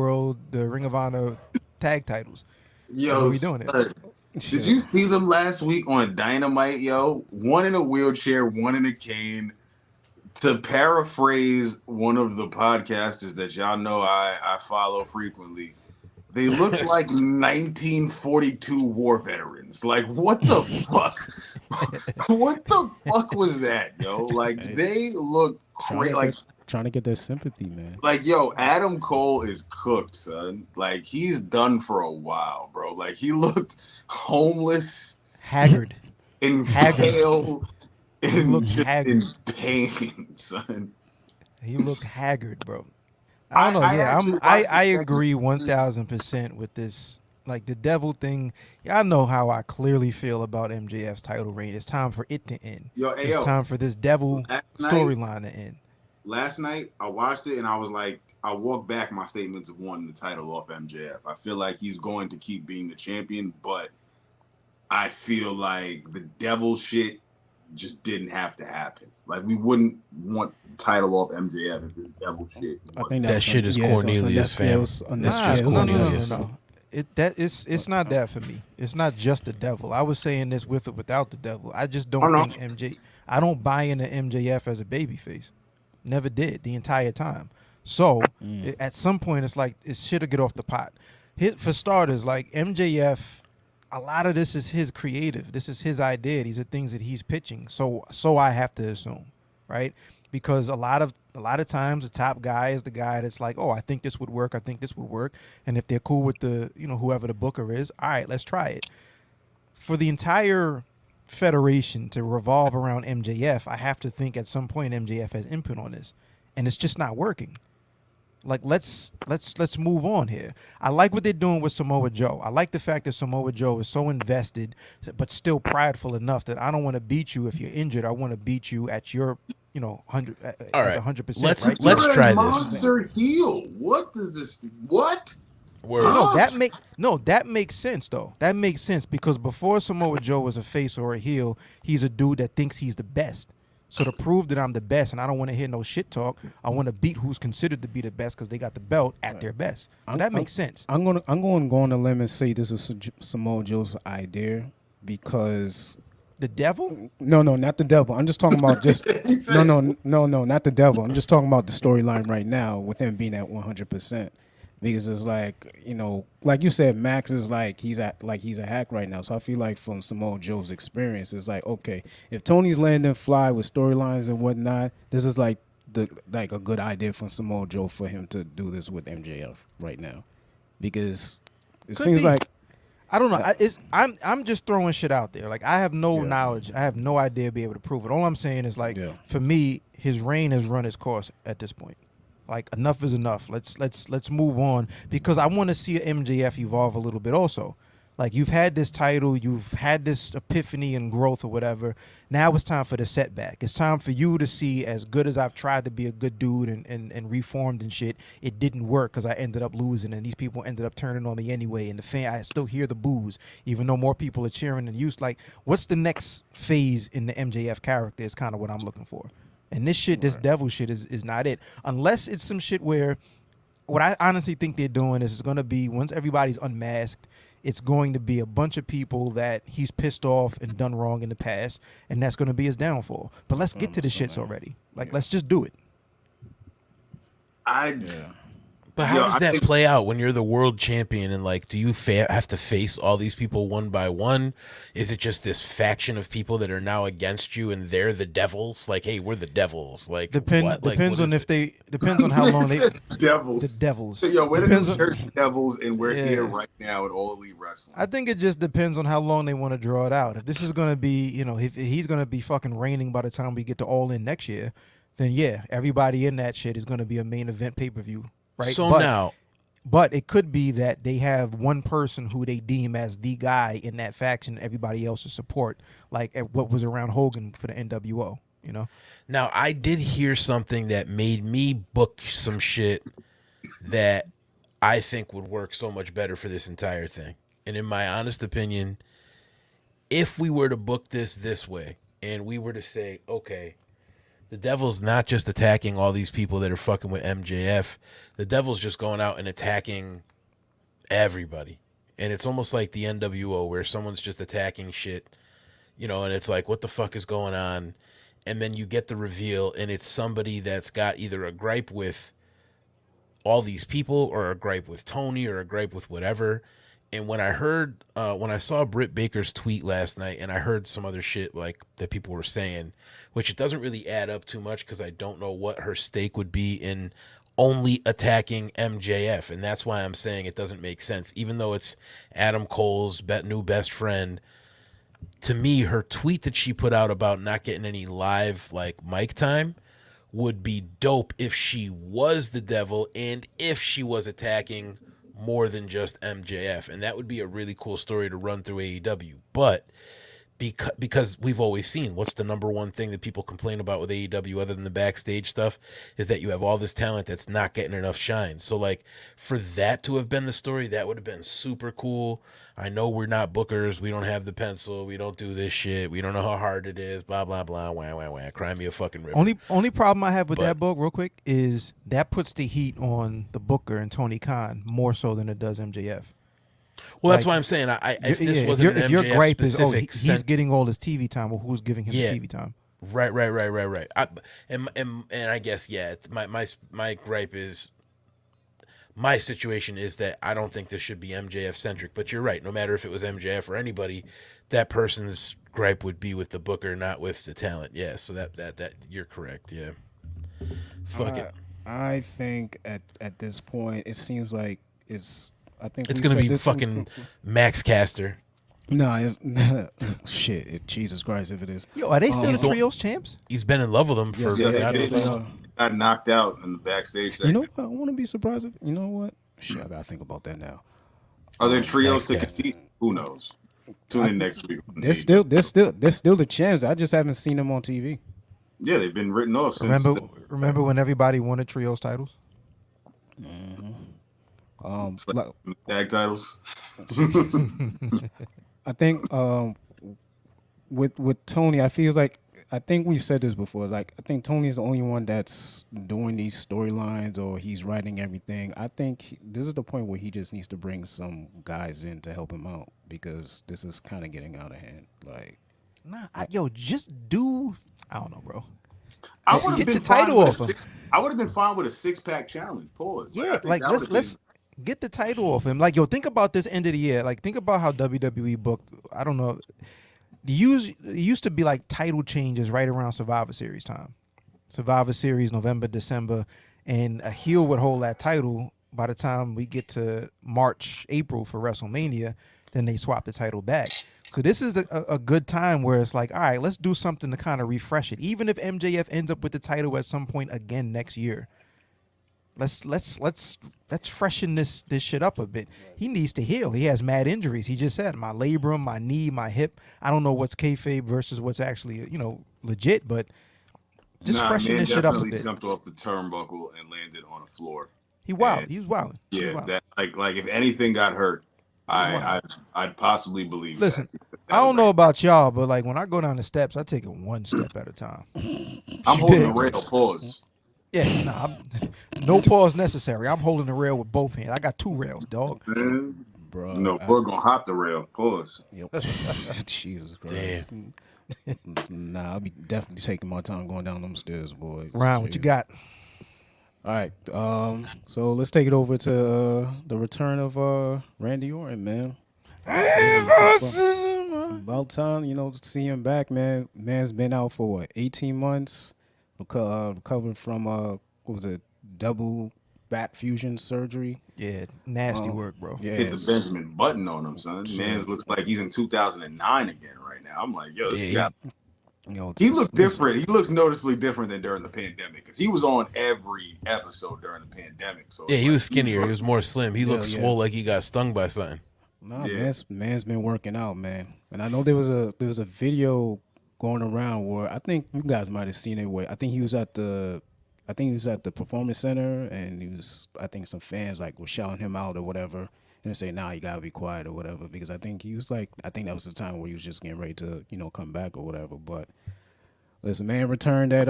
Ring of Honor tag titles. Yo, How we doing it? son, did you see them last week on Dynamite, yo? One in a wheelchair, one in a cane. To paraphrase one of the podcasters that y'all know I follow frequently, they look like 1942 war veterans. Like, what the fuck? What the fuck was that, yo? Like, they look crazy. Like, trying to get that sympathy, man. like, yo, Adam Cole is cooked, son. Like, he's done for a while, bro. Like, he looked homeless, Haggard. and Haggard. pale, He and looked just haggard. in pain, son. He looked haggard, bro. I don't know. I Yeah, actually I watched the agree second- 1000% with this. Like the devil thing. Y'all know how I clearly feel about MJF's title reign. It's time for it to end. Yo, hey, It's yo, time for this devil last night- storyline to end. Last night, I watched it and I was like, I walked back my statements of wanting the title off MJF. I feel like he's going to keep being the champion, but I feel like the devil shit just didn't have to happen. Like, we wouldn't want the title off MJF if this devil shit. I think That shit is Cornelius, fam. That's just no, Cornelius. no. It's not that for me. It's not just the devil. I was saying this with or without the devil. I just don't think I don't buy into MJF as a babyface. Never did the entire time. So at some point, it's like it should have get off the pot. For starters, like MJF, a lot of this is his creative. This is his idea. These are things that he's pitching. So I have to assume, right? Because a lot of times the top guy is the guy that's like, oh, I think this would work. I think this would work. And if they're cool with the, whoever the booker is, all right, let's try it. For the entire federation to revolve around MJF, I have to think at some point MJF has input on this, and it's just not working. Like let's move on here. I like what they're doing with Samoa Joe. I like the fact that Samoa Joe is so invested, but still prideful enough that I don't want to beat you if you're injured. I want to beat you at your 100. All right, 100%. let's right? try this. Monster heel. What does this? What? Word. That makes sense though. That makes sense because before Samoa Joe was a face or a heel, he's a dude that thinks he's the best. So to prove that I'm the best and I don't want to hear no shit talk, I want to beat who's considered to be the best because they got the belt at their best. So that makes sense. I'm going to go on the limb and say this is Samoa Joe's idea because the devil? No, not the devil. I'm just talking about just no, not the devil. I'm just talking about the storyline right now with him being at 100%. Because it's like, like you said, Max is like he's a hack right now. So I feel like from Samoa Joe's experience, it's like, okay, if Tony's landing fly with storylines and whatnot, this is like a good idea from Samoa Joe for him to do this with MJF right now. Because it seems like I don't know. I'm just throwing shit out there. Like I have no knowledge. I have no idea to be able to prove it. All I'm saying is like for me, his reign has run its course at this point. Like enough is enough. Let's move on because I want to see MJF evolve a little bit also. Like you've had this title, you've had this epiphany and growth or whatever. Now it's time for the setback. It's time for you to see as good as I've tried to be a good dude and reformed and shit. It didn't work because I ended up losing and these people ended up turning on me anyway. And I still hear the boos, even though more people are cheering and used. Like, what's the next phase in the MJF character is kind of what I'm looking for. And this shit, this devil shit is not it. Unless it's some shit where what I honestly think they're doing is it's going to be once everybody's unmasked, it's going to be a bunch of people that he's pissed off and done wrong in the past, and that's going to be his downfall. But let's get to the shits already. Like, let's just do it. But how does that play out when you're the world champion and like, do you have to face all these people one by one? Is it just this faction of people that are now against you and they're the devils? Like, hey, we're the devils. Like, depends on how long they devils. The devils. So we're the church devils, and we're here right now at All Elite Wrestling. I think it just depends on how long they want to draw it out. If this is gonna be, if he's gonna be fucking reigning by the time we get to All In next year, then yeah, everybody in that shit is gonna be a main event pay-per-view. Right? So but it could be that they have one person who they deem as the guy in that faction, everybody else to support, like what was around Hogan for the NWO, Now, I did hear something that made me book some shit that I think would work so much better for this entire thing. And in my honest opinion, if we were to book this way and we were to say, okay, the devil's not just attacking all these people that are fucking with MJF. The devil's just going out and attacking everybody. And it's almost like the NWO where someone's just attacking shit, and it's like, what the fuck is going on? and then you get the reveal, and it's somebody that's got either a gripe with all these people, or a gripe with Tony, or a gripe with whatever. And when I saw Britt Baker's tweet last night, and I heard some other shit like that people were saying, which it doesn't really add up too much because I don't know what her stake would be in only attacking MJF, and that's why I'm saying it doesn't make sense. Even though it's Adam Cole's new best friend, to me, her tweet that she put out about not getting any live like mic time would be dope if she was the devil and if she was attacking more than just MJF, and that would be a really cool story to run through AEW. But because we've always seen, what's the number one thing that people complain about with AEW other than the backstage stuff, is that you have all this talent that's not getting enough shine. So like, for that to have been the story, that would have been super cool. I know we're not bookers, we don't have the pencil, we don't do this shit, we don't know how hard it is, blah blah blah, wah wah wah, cry me a fucking river. Only problem I have with that book, real quick, is that puts the heat on the Booker and Tony Khan more so than it does MJF. Well, that's why I'm saying, if this wasn't an if your MJF gripe is, specific, he's getting all his TV time, well, who's giving him the TV time? Right. And I guess, yeah, my gripe is, my situation is that I don't think this should be MJF centric. But you're right. No matter if it was MJF or anybody, that person's gripe would be with the booker, not with the talent. Yeah. So that you're correct. Yeah. Fuck it. I think at this point, it seems like it's gonna be fucking Max Caster. No, it's shit. Jesus Christ, if it is. Yo, are they still the trios champs? He's been in love with them for. Got knocked out in the backstage segment. You know what? I want to be surprised if, you know what? Shit, I gotta think about that now. Are there trios to compete? Who knows? Tune in next week. There's still the champs. I just haven't seen them on TV. Yeah, they've been written off since. Remember when everybody wanted trios titles? Tag titles. I think with Tony, I think we said this before. Like, I think Tony's the only one that's doing these storylines, or he's writing everything. I think this is the point where he just needs to bring some guys in to help him out, because this is kind of getting out of hand. Like, just do. I don't know, bro. I would have been the title off him. I would have been fine with a 6-pack challenge. Pause. Yeah, like let's get the title off him. Like, think about this end of the year. Like, think about how WWE booked. I don't know. It used to be like title changes right around Survivor Series time. Survivor Series, November, December, and a heel would hold that title. By the time we get to March, April for WrestleMania, then they swap the title back. So this is a good time where it's like, all right, let's do something to kind of refresh it. Even if MJF ends up with the title at some point again next year, let's freshen this shit up a bit. He needs to heal. He has mad injuries. He just said, my labrum, my knee, my hip. I don't know what's kayfabe versus what's actually legit, but just freshen this shit up a bit. He jumped off the turnbuckle and landed on the floor. He was wilding. Yeah, that like if anything got hurt, I'd possibly believe. Listen, I don't know about y'all, but like when I go down the steps, I take it one step at a time. I'm holding the rail. Pause. Yeah, no pause necessary. I'm holding the rail with both hands. I got 2 rails, dog. Man, bro, we're gonna hop the rail. Pause. Yep. Jesus Christ. Damn. Nah, I'll be definitely taking my time going down them stairs, boy. Ryan, what you got? All right, so let's take it over to the return of Randy Orton, man. About time, to see him back, man. Man's been out for what, 18 months, recovered from what was it, double back fusion surgery. Yeah, nasty work, bro. Yeah, hit the Benjamin Button on him, son. Man looks like he's in 2009 again right now. I'm like, yo, this guy. He looks different. He looks noticeably different than during the pandemic, because he was on every episode during the pandemic. So yeah, he was skinnier. He was more slim. He looked swole, like he got stung by something. Nah, man's been working out, man. And I know there was a video going around where I think you guys might have seen it. Where I think he was at the Performance Center, and I think some fans like were shouting him out or whatever. And say, nah, you gotta be quiet or whatever, because I think that was the time where he was just getting ready to, come back or whatever. But listen, man returned at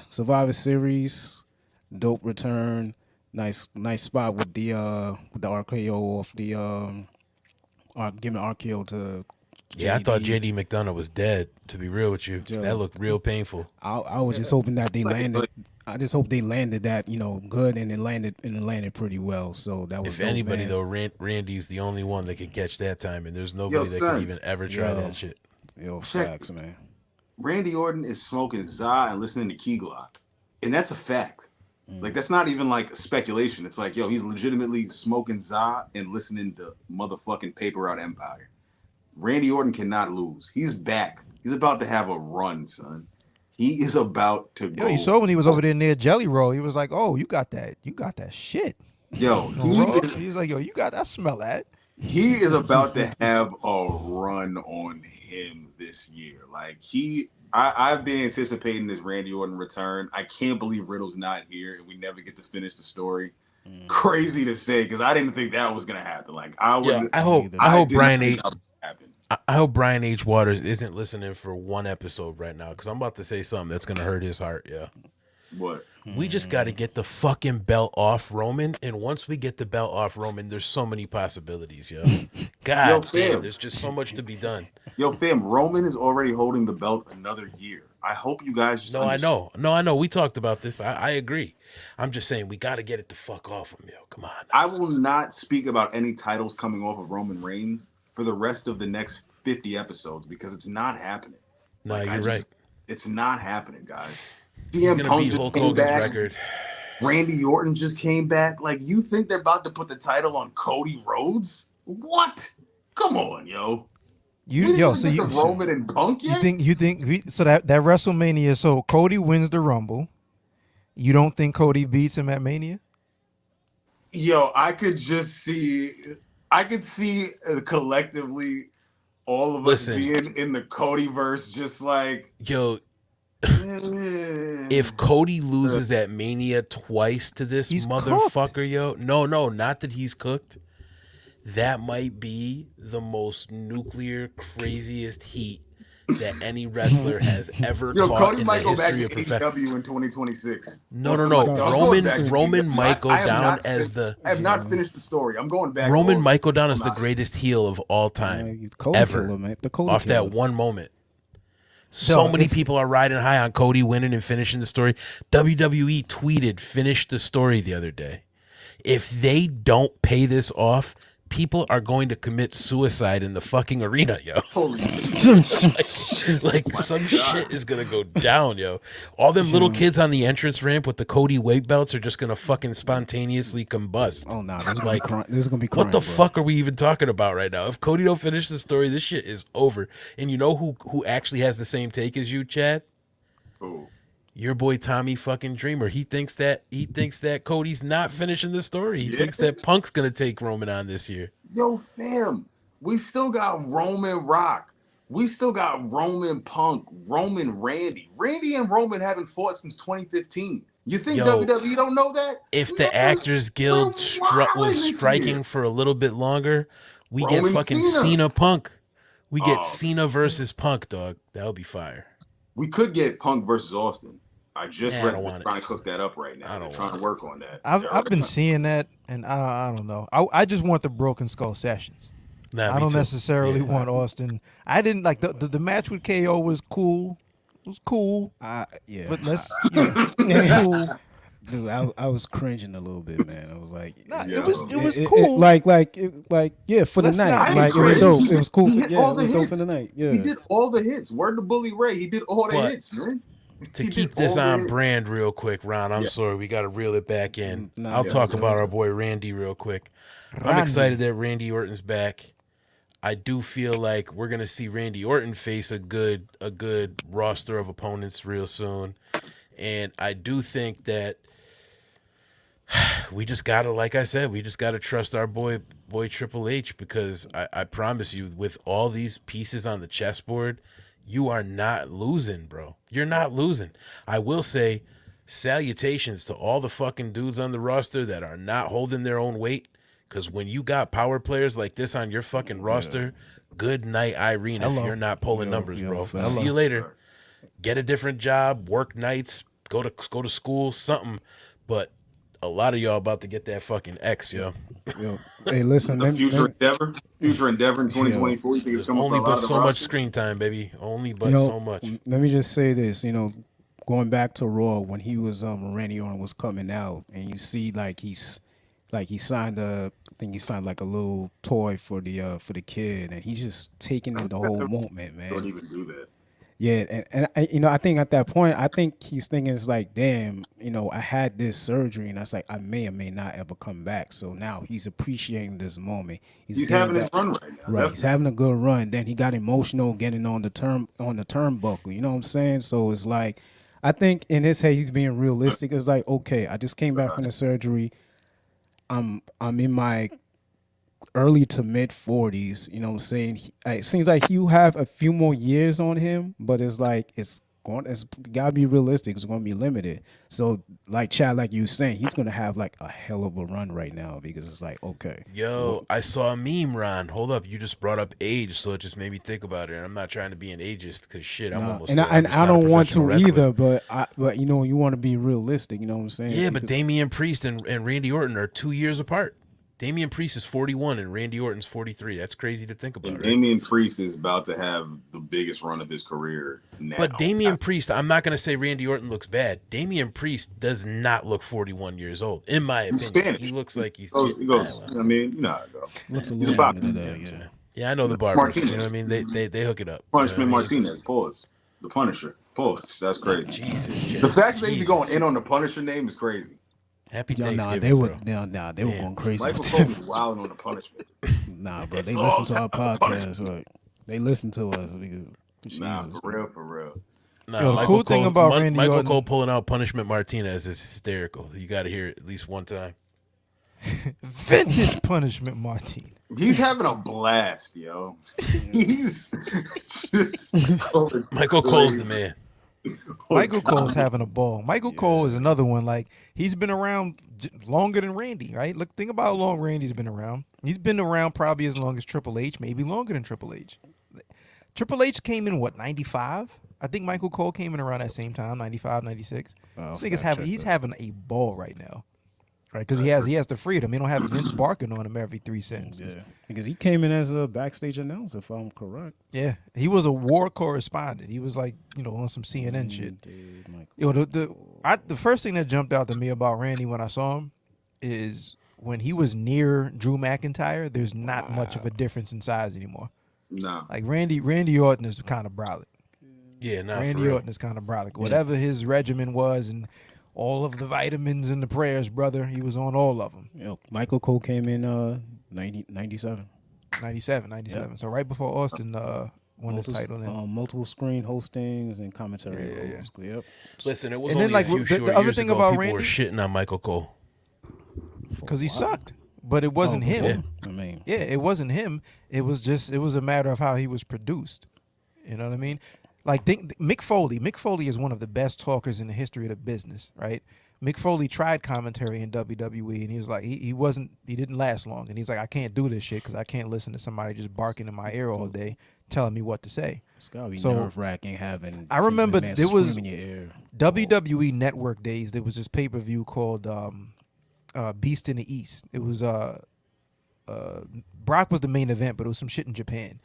Survivor Series, dope return, nice spot with the RKO off the giving RKO to Yeah, I thought JD. JD McDonough was dead. To be real with you, Joe. that looked real painful. I was just hoping that they landed. I just hope they landed that good, and it landed pretty well. So that was If dope, anybody man. though, Randy's the only one that could catch that time, and there's Yo, nobody that could son. even ever try Yo. that shit. Yo, Check. facts, man. Randy Orton is smoking za and listening to Key Glock, and that's a fact. Like that's not even like speculation. It's like, yo, he's legitimately smoking za and listening to motherfucking Paper Out Empire. Randy Orton cannot lose. He's back. He's about to have a run, son. He is about to go. Yo, you saw when he was over there near Jelly Roll, he was like, "Oh, you got that shit." Yo, He's like, "Yo, you got, I smell that." he is about to have a run on him this year. Like I've been anticipating this Randy Orton return. I can't believe Riddle's not here and we never get to finish the story. Crazy to say because I didn't think that was gonna happen. Like I would. Yeah, I hope didn't Brian think H. that would happen. I hope Brian H. Waters isn't listening for one episode right now because I'm about to say something that's gonna hurt his heart. Yeah. What? We just got to get the fucking belt off Roman, and once we get the belt off Roman, there's so many possibilities, yo. God damn, there's just so much to be done. Yo, fam, Roman is already holding the belt another year. I hope you guys just I know. We talked about this. I agree. I'm just saying we got to get it the fuck off him, yo. Come on. I will not speak about any titles coming off of Roman Reigns for the rest of the next 50 episodes because it's not happening. No, you're right. It's not happening, guys. CM Punk beat Hulk Hogan's record. Randy Orton just came back. Like, you think they're about to put the title on Cody Rhodes? What? Come on, yo. So you Roman and Punk yet? You think so that WrestleMania? So Cody wins the Rumble. You don't think Cody beats him at Mania? Yo, I could see collectively all of us being in the Cody verse, just like yo. If Cody loses at Mania twice to this motherfucker, cooked. Yo, no, not that he's cooked. That might be the most nuclear, craziest heat that any wrestler has ever caught Cody in might the go back history to of profession. AEW in 2026. No. Roman might go down as the. I have not finished the story. I'm going back. Roman might go down as the greatest heel of all time, ever. Off that one moment. So many people are riding high on Cody winning and finishing the story. WWE tweeted, "Finish the story" the other day. If they don't pay this off, people are going to commit suicide in the fucking arena, yo. Holy like some shit is gonna go down, yo. All them little kids on the entrance ramp with the Cody weight belts are just gonna fucking spontaneously combust. Oh no, this is gonna be crying. What the fuck are we even talking about right now? If Cody don't finish the story, this shit is over. And you know who actually has the same take as you, Chad? Who? Your boy Tommy fucking Dreamer. He thinks that Cody's not finishing the story. He thinks that Punk's gonna take Roman on this year. Yo, fam, we still got Roman Rock. We still got Roman Punk, Roman Randy. Randy and Roman haven't fought since 2015. You think WWE don't know that? If the Actors Guild was striking for a little bit longer, we get fucking Cena Punk. We get Cena versus Punk, dog. That would be fire. We could get Punk versus Austin. I just read they're trying to cook that up right now. They're trying to work on that. I've been seeing that, and I don't know. I just want the Broken Skull sessions. I don't necessarily want Austin. I didn't like the match with KO was cool. It was cool. Yeah. But let's cool. Dude, I was cringing a little bit, man. I was like, it was cool. For the night. Like, it was dope. It was cool. He did all the hits. Dope for the night. Yeah. He did all the hits. Word to Bully Ray. He did all the hits, man. To keep this on brand real quick, Ron, I'm sorry. We got to reel it back in. I'll talk about our boy Randy real quick. I'm excited that Randy Orton's back. I do feel like we're going to see Randy Orton face a good roster of opponents real soon. And I do think that we just gotta, like I said, we just gotta trust our boy Triple H, because I promise you, with all these pieces on the chessboard, you are not losing, bro. You're not losing. I will say, salutations to all the fucking dudes on the roster that are not holding their own weight, because when you got power players like this on your fucking roster, good night, Irene, if you're not pulling numbers, bro. See you later. Get a different job, work nights, go to school, something. But A lot of y'all about to get that fucking X, yo. Yo, hey, listen, The future endeavor in 2024. You think it's There's coming for only a lot but of the so much roster? screen time, baby. Only but you know, so much. let me just say this. Going back to Raw when he was Randy Orton was coming out, and you see he signed I think he signed like a little toy for the kid, and he's just taking in the whole moment, man. Don't even do that. Yeah, and I think at that point, I think he's thinking it's like, damn, I had this surgery, and I was like, I may or may not ever come back. So now he's appreciating this moment. He's getting having his back, run right now. right? Definitely. He's having a good run. Then he got emotional getting on the turnbuckle. You know what I'm saying? So it's like, I think in his head he's being realistic. It's like, okay, I just came back from the surgery. I'm in my early to mid 40s, you know what I'm saying? It seems like he'll have a few more years on him, but it's like it's gotta be realistic. It's gonna be limited. So like Chad, like you were saying, he's gonna have like a hell of a run right now because it's like, okay. Yo, I saw a meme, Ron. Hold up, you just brought up age, so it just made me think about it. And I'm not trying to be an ageist because shit, I'm almost. And there. I'm just I not a don't want to professional wrestler. either, but you want to be realistic. You know what I'm saying? Yeah, but Because- Damian Priest and Randy Orton are 2 years apart. Damian Priest is 41 and Randy Orton's 43. That's crazy to think about, And right? Damian Priest is about to have the biggest run of his career now. But Damian Priest, I'm not going to say Randy Orton looks bad. Damian Priest does not look 41 years old, in my He's opinion. Spanish. He looks like he's. He goes, I mean, you know how it goes. looks a He's a little boxer. younger than that, yeah. Yeah, I know the barbers. You know what I mean? They hook it up. Punishment You know what I mean? Martinez, pause. The Punisher, pause. That's crazy. Jesus, Jack. The fact that they be Jesus. going in on the Punisher name is crazy. Happy Nah, Thanksgiving, they were bro. they were going crazy. Michael with Cole that. is wilding on the punishment. Nah, bro, they It's listen all to our time podcast. Like, they listen to us. Nah, Jesus. for real. Nah, Yo, the Michael cool thing Cole's- about Randy Michael Orton- Cole pulling out Punishment Martinez is hysterical. You got to hear it at least one time. Vintage Punishment Martin. He's having a blast, yo. He's just Michael Cole's the man. Michael Cole's having a ball. Michael Cole is another one. Like, he's been around longer than Randy, right? Look, think about how long Randy's been around. He's been around probably as long as Triple H, maybe longer than Triple H. Triple H came in, what, 95? I think Michael Cole came in around that same time, 95, 96. Oh, This nigga's he's having a ball right now. Right, because he has the freedom. He don't have Vince barking on him every 3 sentences. Yeah, because he came in as a backstage announcer, if I'm correct. Yeah, he was a war correspondent. He was like, on some CNN shit. Dude, Michael. Yo, the first thing that jumped out to me about Randy when I saw him is when he was near Drew McIntyre, there's not much of a difference in size anymore. Nah. Like Randy Orton is kind of brolic. Yeah, not for Randy real. Orton is kind of brolic. Whatever his regimen was and all of the vitamins and the prayers, brother, he was on all of them. Michael Cole came in 97. 97. Yep. So right before Austin won his title. Then. Multiple screen hostings and commentary. Yeah. roles. Yep. Listen, it was And then, only like, a few the short other years thing ago about people were Randy- shitting on Michael Cole. Because he sucked. But it wasn't him. yeah. I mean, Yeah, it wasn't him. It was a matter of how he was produced. You know what I mean? Like Mick Foley. Mick Foley is one of the best talkers in the history of the business, right? Mick Foley tried commentary in WWE, and he was like, he didn't last long, and he's like, I can't do this shit because I can't listen to somebody just barking in my ear all day, telling me what to say. it's gotta be So, nerve wracking having. I remember man there was screaming in your ear. WWE Network days. There was this pay per view called Beast in the East. It was Brock was the main event, but it was some shit in Japan.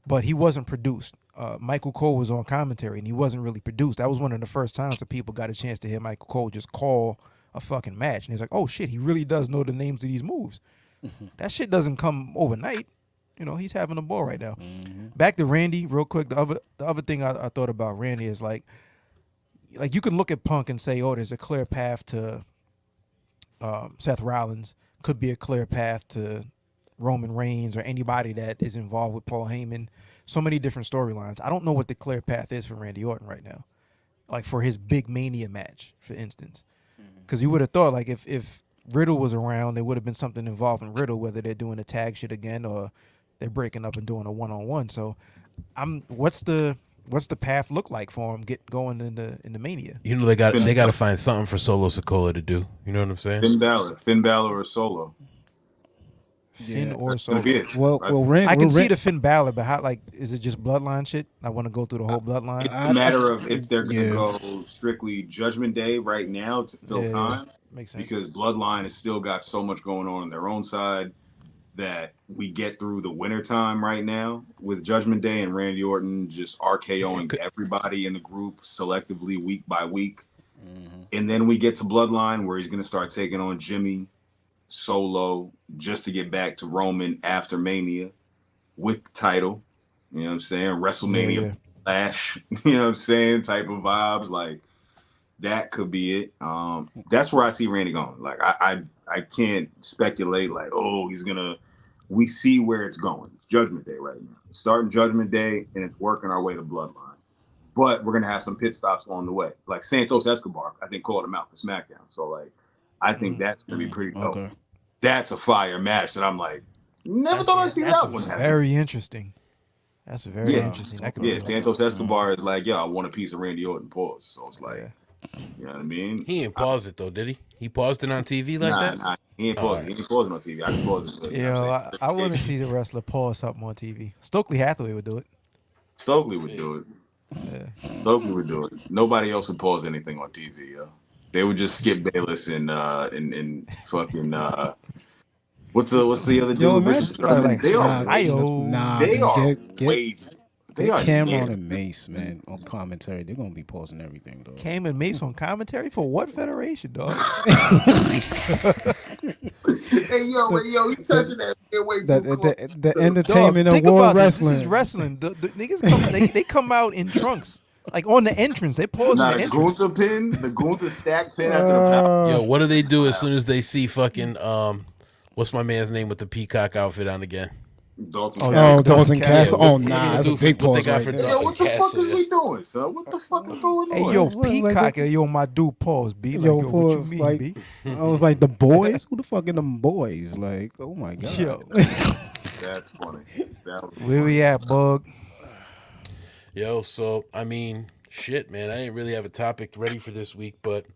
But he wasn't produced. Michael Cole was on commentary, and he wasn't really produced. That was one of the first times that people got a chance to hear Michael Cole just call a fucking match. And he's like, oh, shit, he really does know the names of these moves. That shit doesn't come overnight. He's having a ball right now. Back to Randy real quick. The other thing I thought about Randy is like you can look at Punk and say, oh, there's a clear path to Seth Rollins. Could be a clear path to Roman Reigns or anybody that is involved with Paul Heyman. So many different storylines. I don't know what the clear path is for Randy Orton right now. Like for his big Mania match, for instance. Because you would have thought like if Riddle was around, there would have been something involving Riddle, whether they're doing a tag shit again or they're breaking up and doing a one-on-one. So what's the path look like for him going into Mania? They got to find something for Solo Sikoa to do. You know what I'm saying? Finn Balor or Solo. Finn Yeah. or That's gonna be Solo. it. Well, Right? well, Rand, I well, can see Rand, the Finn Balor, but how? Like, is it just bloodline shit? I want to go through the whole bloodline. It's a matter of if they're gonna yeah. go strictly Judgment Day right now to fill Yeah, time, makes sense. because Bloodline has still got so much going on their own side that we get through the winter time right now with Judgment Day and Randy Orton just RKOing everybody in the group selectively week by week. And then we get to Bloodline where he's going to start taking on Jimmy Solo just to get back to Roman after Mania with the title. You know what I'm saying? WrestleMania Yeah. Flash, you know what I'm saying? Type of vibes. Like, that could be it. That's where I see Randy going. Like, I can't speculate like, oh, he's gonna. We see where it's going. It's Judgment Day right now. It's starting Judgment Day and it's working our way to Bloodline. But we're gonna have some pit stops along the way. Like Santos Escobar, I think called him out for SmackDown. So like, I think that's gonna be pretty dope. Okay. That's a fire match that I'm like, never thought I'd see That's that one happen. very interesting. That's very Yeah. interesting. That could Yeah, be Santos Escobar is like, yo, I want a piece of Randy Orton. Pause. So it's like, Yeah. you know what I mean? He didn't pause it though, did he? He paused it on TV like that. Nah, he ain't pausing. He ain't pausing on TV. I can pause it. You know Yo, what I'm saying? I want to see the wrestler pause something on TV. Stokely Hathaway would do it. Stokely would do it. Yeah. Stokely would do it. Nobody else would pause anything on TV, yo. They would just skip Bayless and fucking what's the other dude? Yo, Richard imagine- Sherman? like, They are Nah, they are get way they are Cameron yeah. and Mace, man, on commentary. They're gonna be pausing everything, though. Came and Mace on commentary for what federation, dog? Hey yo, you touching that way too close. The Dog, entertainment think of world about wrestling. This is wrestling. The niggas come, they come out in trunks, like on the entrance. They pause Not on the a entrance. Gunther pin, the Gunther stack pin after the power. Yo, what do they do as soon as they see fucking what's my man's name with the peacock outfit on again? Dalton Oh, Castle. Oh, Dalton Castle. Yeah, Oh, what are nah, they that's a gonna do big for what they pause got right for there. Hey, yo, what the fuck Castle, is yeah. we doing, son? What the fuck is going on? Hey, yo, Like, Peacock, yo, my dude, pause, B. Like, Yo, yo, what you pause, mean, like, B? I was like, the boys? Who the fuck are them boys? Like, oh my god. Yo, That's funny. That was where we at, Bug? Yo, so I mean, shit, man. I didn't really have a topic ready for this week, but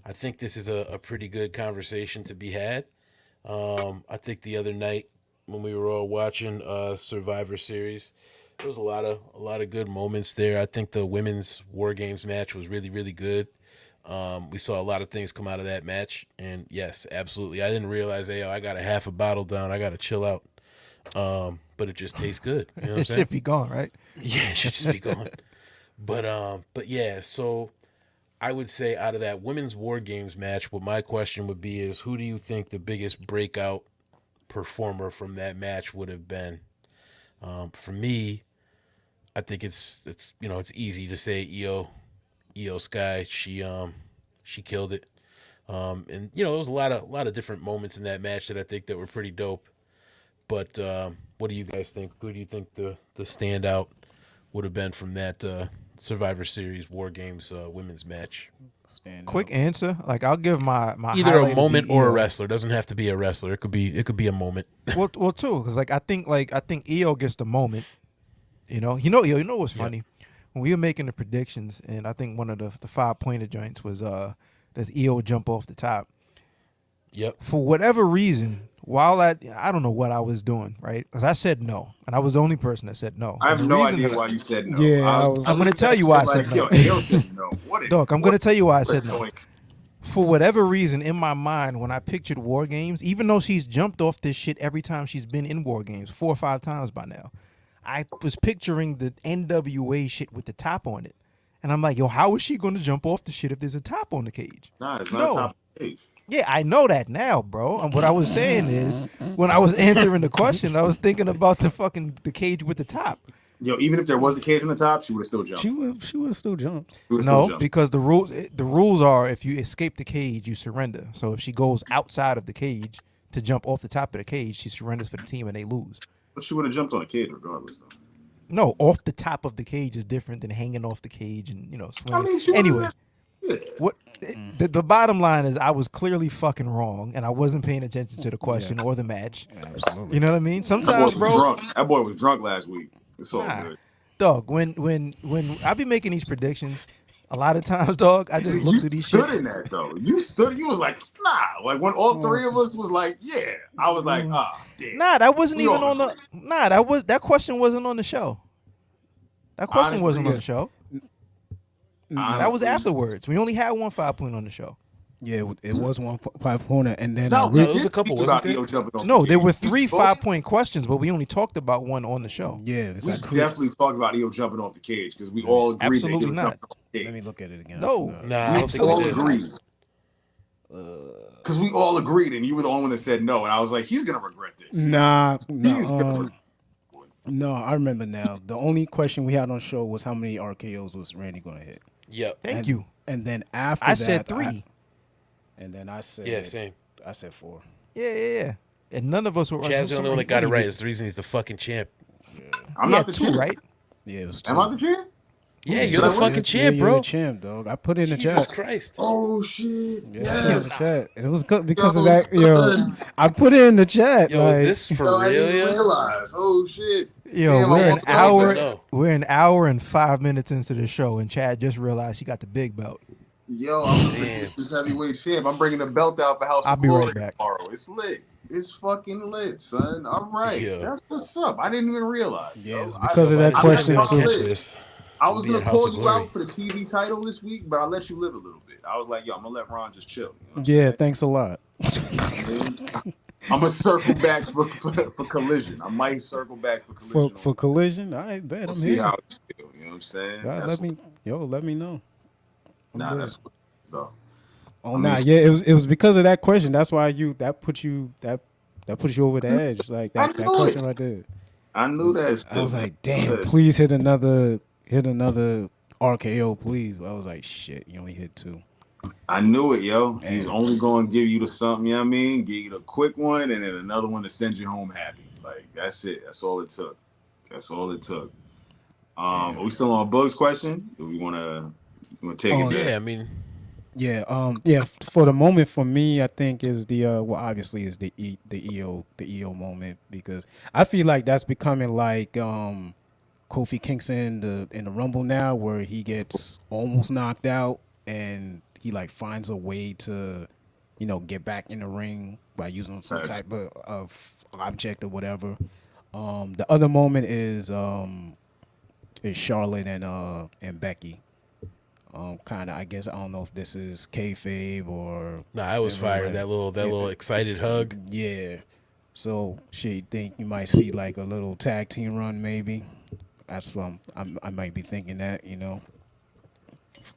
I think this is a pretty good conversation to be had. I think the other night when we were all watching Survivor Series, there was a lot of good moments there. I think the women's War Games match was really, really good. We saw a lot of things come out of that match, and yes, absolutely. I didn't realize, hey, I got a half a bottle down. I got to chill out. But it just tastes good. You know what I'm It saying? should be gone, right? Yeah, it should just be gone. But yeah, so I would say out of that women's War Games match, what my question would be is, who do you think the biggest breakout performer from that match would have been? For me, I think it's it's easy to say Io Sky. She killed it. And there was a lot of different moments in that match that I think that were pretty dope. But what do you guys think? Who do you think the standout would have been from that Survivor Series War Games women's match? Quick answer. Like, I'll give my Either highlight a moment be or a Io. wrestler. It doesn't have to be a wrestler. It could be a moment. Well, too, because I think Io gets the moment. You know what's funny? When we were making the predictions, and I think one of the 5-pointer joints was does Io jump off the top? Yep. For whatever reason, while I don't know what I was doing, right? Because I said no, and I was the only person that said no. I have The no reason idea that- why you said no. Yeah, I was- I'm gonna tell you why I said no. Yo, Io said no. Dog, I'm gonna tell you why I said no. Doink. For whatever reason, in my mind, when I pictured War Games, even though she's jumped off this shit every time she's been in War Games, 4 or 5 times by now, I was picturing the NWA shit with the top on it. And I'm like, yo, how is she going to jump off the shit if there's a top on the cage? Nah, it's No. not top of the page. Yeah, I know that now, bro. And what I was saying is, when I was answering the question, I was thinking about the cage with the top. Yo, even if there was a cage on the top, she would have still jumped. She would have still jumped. She would've still No, jumped. because the rules are if you escape the cage, you surrender. So if she goes outside of the cage to jump off the top of the cage, she surrenders for the team and they lose. But she would have jumped on a cage regardless, though. No, off the top of the cage is different than hanging off the cage and swinging. I mean, she would've Anyway, Yeah. what the bottom line is, I was clearly fucking wrong, and I wasn't paying attention to the question or the match. Absolutely. You know what I mean? That Sometimes, boy was bro, drunk. That boy was drunk last week. It's all Nah. good. dog, when I be making these predictions, A lot of times, dog, I just look You through these stood shits. in that though. You stood. You was like, nah. Like when all three of us was like, yeah. I was like, damn. Nah, that wasn't We even all on the. agreed. Nah, that question wasn't on the show. That question Honestly, wasn't on the show. That was honestly, afterwards. We only had one 5-point on the show. Yeah, it was 1 5 pointer, and then no, No, we it was did a couple, speak wasn't about there? EO jumping off No, the there cage. were We 3 spoke- 5-point questions, but we only talked about one on the show. yeah, it's We like definitely talked about EO jumping off the cage because we all agreed that Absolutely EO not. jumped off the Let me cage. look at it again. No. Nah, I We don't think we all did. agreed. Because we all agreed, and you were the only one that said no. And I was like, he's gonna regret this. Nah, He's gonna no, regret no. I remember now. The only question we had on show was how many RKOs was Randy going to hit. Yep. Thank you. And then after I that, said 3. and then I said, Yeah, same. I said 4. Yeah. And none of us were. Chad's the only one that got it right. He It's the reason he's the fucking champ. I'm not had the 2, champ. right? Yeah, it was 2. Am I the champ? Yeah, Did you're I the win? fucking champ, you're bro. the champ, dog. I put it in the Jesus chat. Christ. Oh shit! Yeah, Yes. I put it in the chat. And it was good because Yo, of that. Yo, son. I put it in the chat. Yo, like, is this for Yo, I real? didn't Yeah? realize. Oh shit! Yo, Damn, I we're an almost got hour. that. No. We're an hour and 5 minutes into the show, and Chad just realized he got the big belt. Yo, I'm Damn. this heavyweight champ. I'm bringing the belt out for House I'll of be right Glory back. tomorrow. It's lit. It's fucking lit, son. All right, Yeah. that's what's up. I didn't even realize. Yeah, yo. it was because of By that the time question y'all too. catch this, I we'll was be gonna at House call of you Glory. out for the TV title this week, but I let you live a little bit. I was like, yo, I'm gonna let Ron just chill. You know what I'm Yeah, saying? thanks a lot. I'm gonna circle back for collision. I might circle back for collision. For collision, I bet we'll I'm see here. how it feel. You know what I'm saying? God, let me know. I'm Nah, there. that's what though. Oh, I mean, nah, yeah, it was because of that question. That's why that puts you over the edge, like I that knew question it. right there. I knew that. I was shit. like, damn, Yeah. please hit another RKO, please. But I was like, shit, you only hit 2. I knew it, yo. Hey. He's only going to give you the something, you know what I mean? Give you the quick one and then another one to send you home happy. Like, that's it. That's all it took. Are we still on Bug's question? Do we want to take it back? Yeah, I mean, Yeah. For the moment, for me, I think is the obviously is the EO moment, because I feel like that's becoming like Kofi Kingston in the Rumble now, where he gets almost knocked out and he like finds a way to, get back in the ring by using some Nice. type of object or whatever. The other moment is Charlotte and Becky. Kind of, I guess, I don't know if this is kayfabe or. nah, I was whatever, fired. like, That little excited hug. Yeah. So she think you might see like a little tag team run, maybe. That's what I might be thinking that,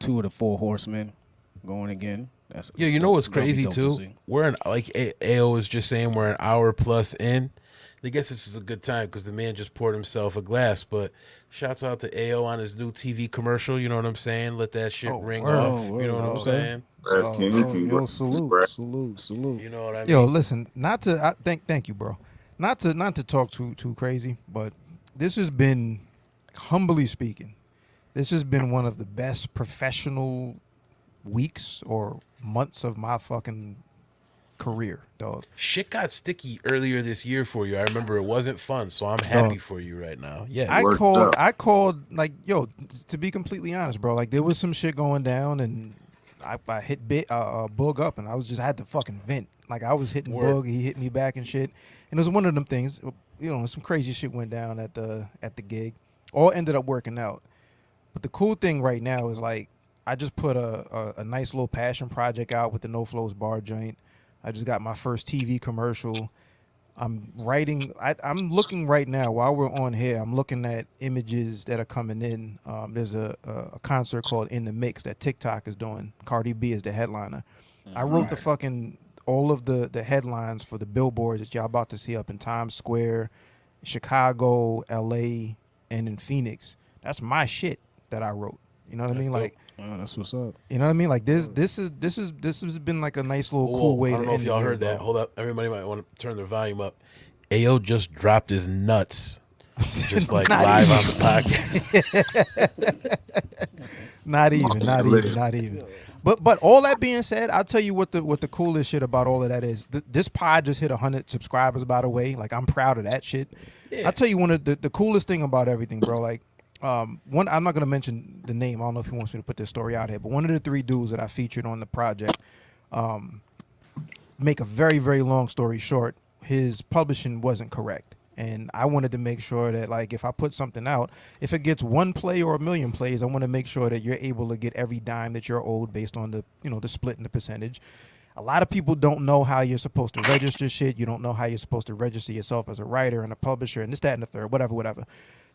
2 of the 4 horsemen going again. That's Yeah, you know what's that'll be crazy dope to too? see. We're like AO was just saying, we're an hour plus in. I guess this is a good time because the man just poured himself a glass. But shouts out to AO on his new TV commercial. You know what I'm saying? Let that shit ring word. off. Oh, You know what I'm word. saying? Press King, Yo, congrats. salute. You know what I mean? Yo, listen, not to thank you, bro. Not to talk too crazy, but this has been, humbly speaking, this has been one of the best professional weeks or months of my fucking career, dog. Shit got sticky earlier this year for you. I remember it wasn't fun, so I'm happy Dog. for you right now. Yes. Worked up. I called like, yo, to be completely honest, bro, like there was some shit going down and I hit Boog up and I had to fucking vent. Like I was hitting Word. Boog, he hit me back and shit. And it was one of them things, some crazy shit went down at the gig. All ended up working out. But the cool thing right now is like I just put a nice little passion project out with the No Flows bar joint. I just got my first TV commercial. I'm writing. I'm looking right now while we're on here. I'm looking at images that are coming in. There's a concert called In the Mix that TikTok is doing. Cardi B is the headliner. I wrote the fucking all of the headlines for the billboards that y'all about to see up in Times Square, Chicago, LA, and in Phoenix. That's my shit that I wrote. You know what I That's mean? dope. Like, Oh, that's what's up. you know what I mean? Like this has been like a nice little Whoa, cool way I to don't know end if the y'all year, heard that. bro. Hold up. Everybody might want to turn their volume up. AO just dropped his nuts. Just like Not live even. on the podcast. Not even. But all that being said, I'll tell you what the coolest shit about all of that is. This pod just hit 100 subscribers, by the way. Like I'm proud of that shit. Yeah. I'll tell you one of the coolest thing about everything, bro. Like One, I'm not gonna mention the name. I don't know if he wants me to put this story out here, but one of the three dudes that I featured on the project, make a very, very long story short, his publishing wasn't correct. And I wanted to make sure that, like, if I put something out, if it gets one play or a million plays, I want to make sure that you're able to get every dime that you're owed based on the, the split and the percentage. A lot of people don't know how you're supposed to register shit. You don't know how you're supposed to register yourself as a writer and a publisher and this, that, and the third, whatever.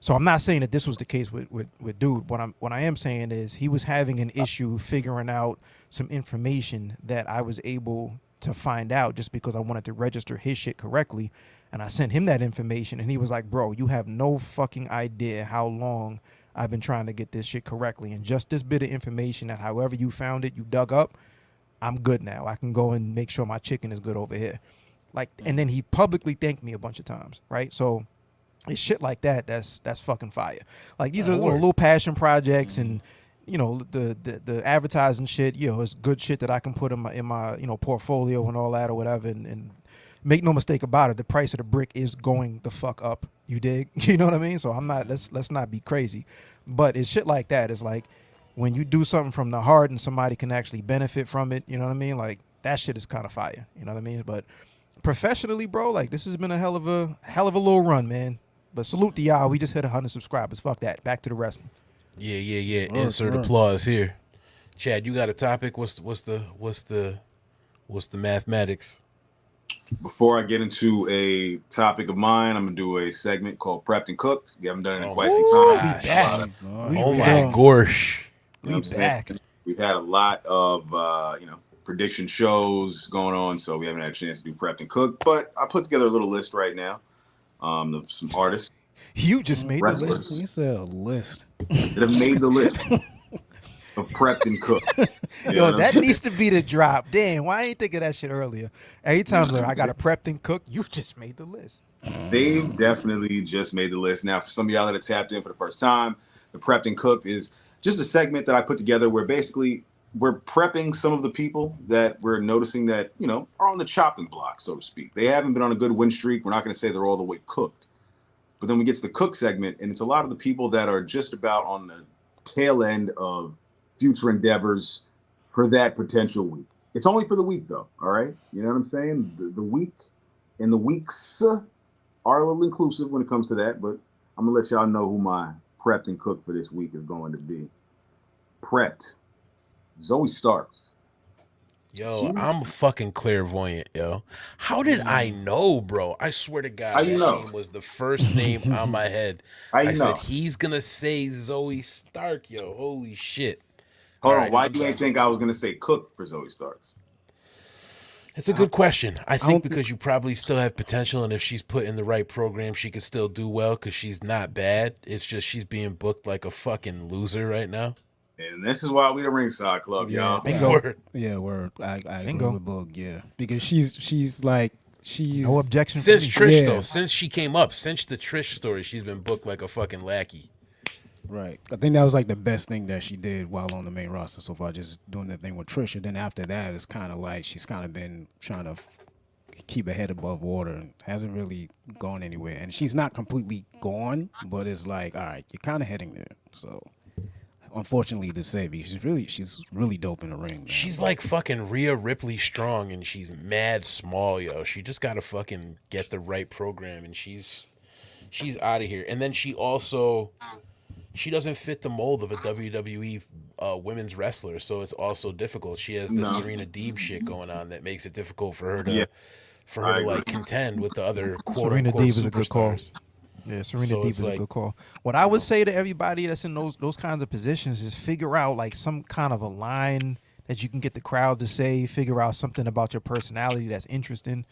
So I'm not saying that this was the case with dude. What I am saying is he was having an issue figuring out some information that I was able to find out just because I wanted to register his shit correctly. And I sent him that information and he was like, bro, you have no fucking idea how long I've been trying to get this shit correctly. And just this bit of information that however you found it, you dug up, I'm good now. I can go and make sure my chicken is good over here. Like, and then he publicly thanked me a bunch of times, right? So it's shit like that that's fucking fire. Like these are little passion projects and the advertising shit, it's good shit that I can put in my portfolio and all that or whatever, and make no mistake about it, the price of the brick is going the fuck up. You dig? You know what I mean? So I'm not, let's not be crazy. But it's shit like that. It's like when you do something from the heart and somebody can actually benefit from it, you know what I mean? Like that shit is kind of fire. You know what I mean? But professionally, bro, like this has been a hell of a little run, man. But salute to y'all. We just hit 100 subscribers. Fuck that. Back to the wrestling. Yeah. Insert applause here. Chad, you got a topic? What's the mathematics? Before I get into a topic of mine, I'm gonna do a segment called Prepped and Cooked. We haven't done it in quite some time. Oh my gosh. We back. We've had a lot of prediction shows going on, so we haven't had a chance to do Prepped and Cooked. But I put together a little list right now. Of some artists. You just made the list. You said a list. That have made the list of Prepped and Cooked. Yo, that needs to be the drop. Damn, why I ain't think of that shit earlier? Every time I got a prepped and cooked, you just made the list. They definitely just made the list. Now, for some of y'all that are tapped in for the first time, the Prepped and Cooked is just a segment that I put together where basically we're prepping some of the people that we're noticing that, are on the chopping block, so to speak. They haven't been on a good win streak. We're not going to say they're all the way cooked. But then we get to the cook segment, and it's a lot of the people that are just about on the tail end of future endeavors for that potential week. It's only for the week, though, all right? You know what I'm saying? The week and the weeks are a little inclusive when it comes to that, but I'm going to let y'all know who my prepped and cooked for this week is going to be. Prepped. Zoe Starks. Yo, I'm fucking clairvoyant, yo. How did I know, bro? I swear to God, that name was the first name on my head. I said, he's going to say Zoe Stark, yo. Holy shit. Hold on, why do you think I was going to say Cook for Zoe Starks? It's a good question. I think because you probably still have potential, and if she's put in the right program, she could still do well because she's not bad. It's just she's being booked like a fucking loser right now. And this is why we the Ringside Club, y'all. Word. Yeah, word. I agree with Boog, yeah. Because she's no objection since Trish though. Since she came up, since the Trish story, she's been booked like a fucking lackey. Right. I think that was like the best thing that she did while on the main roster so far, just doing that thing with Trish. And then after that, it's kind of like she's kind of been trying to keep her head above water and hasn't really gone anywhere. And she's not completely gone, but it's like, all right, you're kind of heading there. So unfortunately to say, she's really dope in the ring, man. She's like fucking Rhea Ripley strong, and she's mad small, yo. She just gotta fucking get the right program, and she's out of here. And then she doesn't fit the mold of a WWE women's wrestler, so it's also difficult. She has the Serena Deeb shit going on that makes it difficult for her to like contend with the other Serena Deeb is a good call. Yeah, Serena Deeb is a good call. What I would say to everybody that's in those kinds of positions is figure out like some kind of a line that you can get the crowd to say, figure out something about your personality that's interesting.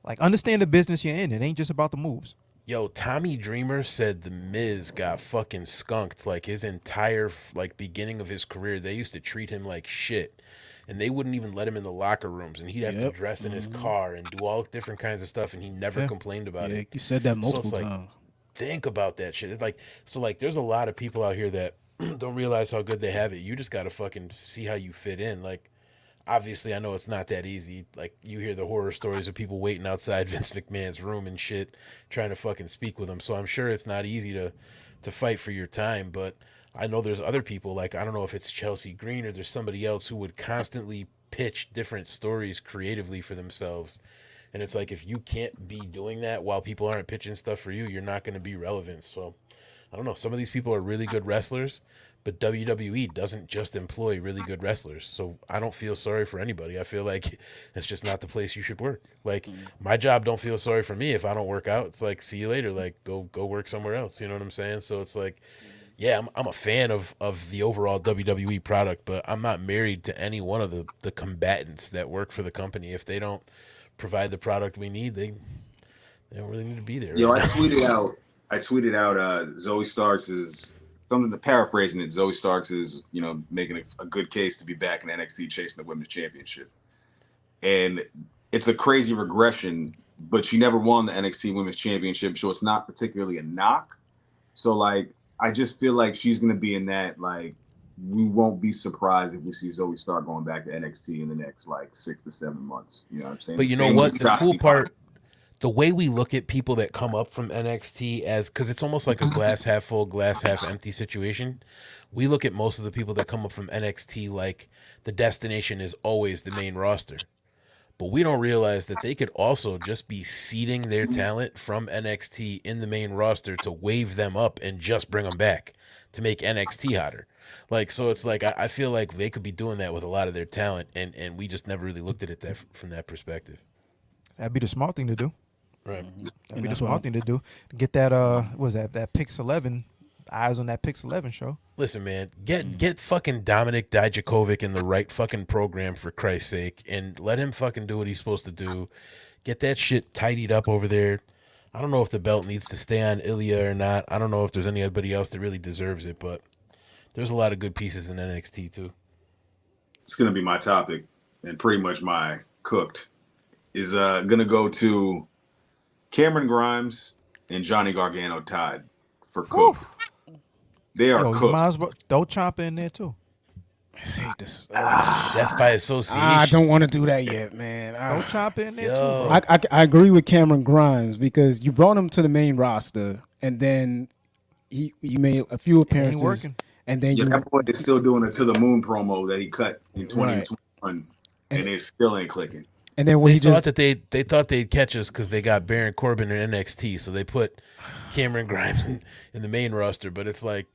Like understand the business you're in. It ain't just about the moves. Yo, Tommy Dreamer said the Miz got fucking skunked. Like his entire beginning of his career, they used to treat him like shit. And they wouldn't even let him in the locker rooms, and he'd have to dress in his car and do all different kinds of stuff, and he never complained about it. You said that multiple times. Think about that shit. There's a lot of people out here that don't realize how good they have it. You just got to fucking see how you fit in. Like, obviously, I know it's not that easy. Like, you hear the horror stories of people waiting outside Vince McMahon's room and shit, trying to fucking speak with him. So I'm sure it's not easy to to fight for your time. But I know there's other people, like, I don't know if it's Chelsea Green or there's somebody else who would constantly pitch different stories creatively for themselves. And it's like, if you can't be doing that while people aren't pitching stuff for you, you're not going to be relevant. So I don't know. Some of these people are really good wrestlers, but WWE doesn't just employ really good wrestlers. So I don't feel sorry for anybody. I feel like that's just not the place you should work. Like, my job don't feel sorry for me if I don't work out. It's like, see you later. Like, go work somewhere else. You know what I'm saying? So it's like, yeah, I'm a fan of the overall WWE product, but I'm not married to any one of the combatants that work for the company. If they don't provide the product we need, they don't really need to be there. Yo, right now. I tweeted out Zoe Starks is something to paraphrasing it. Zoe Starks is, making a good case to be back in NXT chasing the women's championship. And it's a crazy regression, but she never won the NXT women's championship, so it's not particularly a knock. So like, I just feel like she's going to be in that, like, we won't be surprised if we see Zoe Stark going back to NXT in the next like 6 to 7 months. You know what I'm saying? But you know what? The cool part, the way we look at people that come up from NXT because it's almost like a glass half full, glass half empty situation. We look at most of the people that come up from NXT like the destination is always the main roster. But we don't realize that they could also just be seeding their talent from NXT in the main roster to wave them up and just bring them back to make NXT hotter. Like, so it's like, I feel like they could be doing that with a lot of their talent, and we just never really looked at it from that perspective. That'd be the smart thing to do. Right. That'd be the smart thing to do. To get that, what was that Pix 11, eyes on that Pix 11 show. Listen, man, get fucking Dominic Dijakovic in the right fucking program, for Christ's sake, and let him fucking do what he's supposed to do. Get that shit tidied up over there. I don't know if the belt needs to stay on Ilya or not. I don't know if there's anybody else that really deserves it, but there's a lot of good pieces in NXT too. It's going to be my topic, and pretty much my cooked is going to go to Cameron Grimes and Johnny Gargano tied for cooked. They are cooked. You might as well throw Ciampa in there too. I hate this. Death by association. I don't want to do that yet, man. Throw Ciampa in there too, Yo. bro. I agree with Cameron Grimes because you brought him to the main roster, and then he made a few appearances, working. and then That boy is still doing a To the Moon promo that he cut in 2021, and it still ain't clicking. And then when They thought that they thought they'd catch us because they got Baron Corbin in NXT, so they put Cameron Grimes in the main roster. But it's like,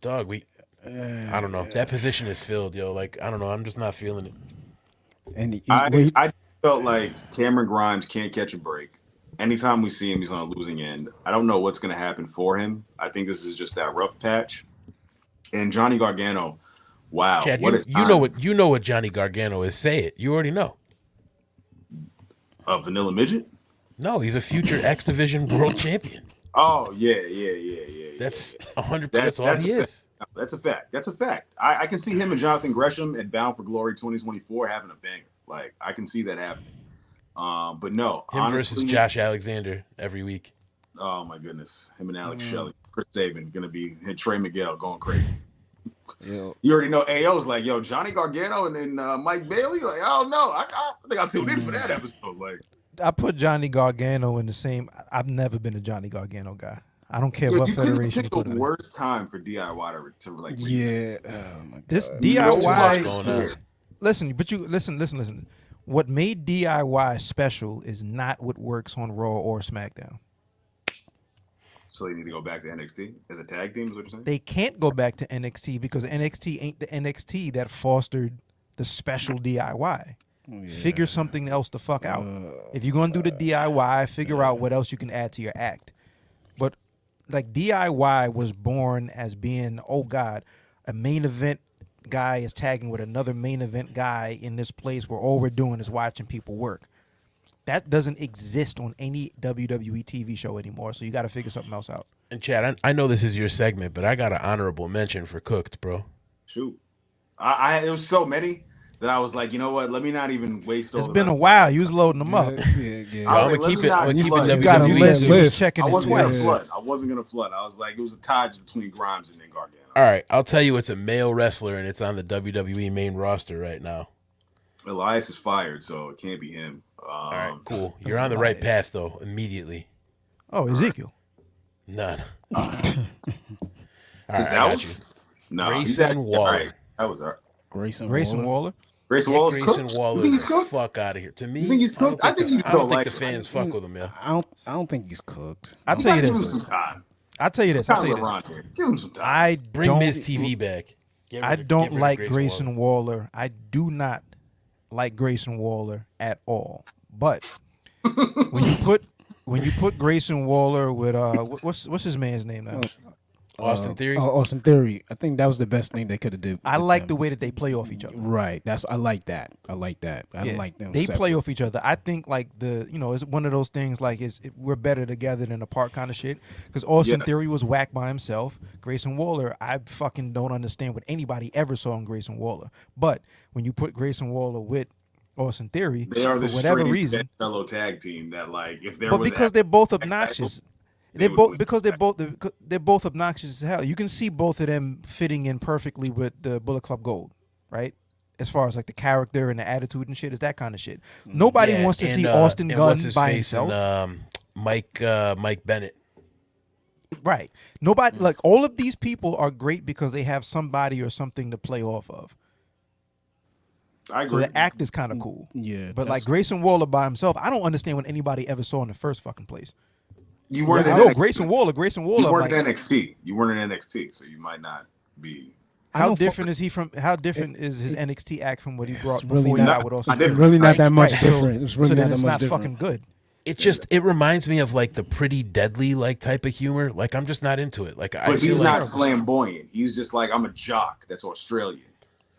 dog, I don't know. That position is filled, yo. Like, I don't know. I'm just not feeling it. And I felt like Cameron Grimes can't catch a break. Anytime we see him, he's on a losing end. I don't know what's going to happen for him. I think this is just that rough patch. And Johnny Gargano, wow. Chad, what you know what Johnny Gargano is. Say it. You already know. A vanilla midget? No, he's a future X Division world champion. Oh, yeah. That's 100%. That's all he is. That's a fact. I can see him and Jonathan Gresham at Bound for Glory 2024 having a banger. Like, I can see that happening. But no, Him honestly, versus Josh Alexander every week. Oh my goodness, him and Alex Shelley, Chris Sabin gonna be, and Trey Miguel going crazy. You already know AO's like, yo, Johnny Gargano and then Mike Bailey. Like, I don't know. I think I'll tune in for that episode. Like, I put Johnny Gargano in the same. I've never been a Johnny Gargano guy. I don't care dude, what you federation you pick put the him in. worst time for DIY to like. yeah, oh my God. This What's going DIY. on? Listen, but you listen. What made DIY special is not what works on Raw or SmackDown. So they need to go back to NXT as a tag team. Is what you're saying? They can't go back to NXT because NXT ain't the NXT that fostered the special DIY. Figure something else the fuck out. If you're gonna do the DIY, figure out what else you can add to your act. But like DIY was born as being, oh God, a main event guy is tagging with another main event guy in this place where all we're doing is watching people work. That doesn't exist on any WWE TV show anymore, so you got to figure something else out. And Chad, I know this is your segment, but I got an honorable mention for Cooked, bro. Shoot, it was so many that I was like, you know what? Let me not even waste. It's been a while. You was loading them up. Yeah. I'm gonna keep it. I'm gonna keep it. You got a WWE. list. You was checking I it wasn't gonna twice. flood. I wasn't gonna flood. I was like, it was a tie between Grimes and then Gargano. All right, I'll tell you, it's a male wrestler, and it's on the WWE main roster right now. Elias is fired, so it can't be him. All right, cool. You're on the right path, though, immediately. Oh, Ezekiel. None. All All right. right, I that got you. was no. Grayson All Waller. right. That was all right. Grayson Grayson Waller. Grayson Get Wallace Grayson cooked. You Waller think the he's cooked? fuck out of here. To You think me, he's cooked? I think you I don't don't think like the him. fans fuck with him, yeah. I don't think he's cooked. I'll You tell you gotta give him this. some time. I'll tell you this. Kind of LeBron here. Give him some time. I Bring Miz don't. TV back. I Get don't rid of like Grayson Waller. I do not like Grayson Waller at all. But when you put Grayson Waller with what's his man's name now? Austin Theory. Austin Theory. I think that was the best thing they could have did. I with like them. the way that they play off each other. Right. I like that. I don't like them. They play separate. off each other. I think like it's one of those things like we're better together than apart kind of shit. Because Austin Theory was whack by himself. Grayson Waller, I fucking don't understand what anybody ever saw in Grayson Waller. But when you put Grayson Waller with Austin Theory, they are for the whatever reason, fellow tag team that like if there but was because they're both obnoxious. they would win. They're both obnoxious as hell. You can see both of them fitting in perfectly with the Bullet Club Gold, right? As far as like the character and the attitude and shit, is that kind of shit. Nobody wants to see Austin Gunn by himself. And, Mike Bennett. Right. Nobody like all of these people are great because they have somebody or something to play off of. I So agree. the act is kind of cool. Yeah. But like Grayson Waller by himself, I don't understand what anybody ever saw in the first fucking place. You weren't in No, NXT. Grayson Waller. You weren't like, in NXT. You weren't in NXT, so you might not be. how different is he from? How different is his NXT act from what he brought really before he not- got with I Austin? did- It's really not that much Right, different. It's really so not then that it's much not different. fucking good. It reminds me of like the Pretty Deadly like type of humor. Like I'm just not into it. Like I But feel he's like not flamboyant. He's just like I'm a jock. That's Australian.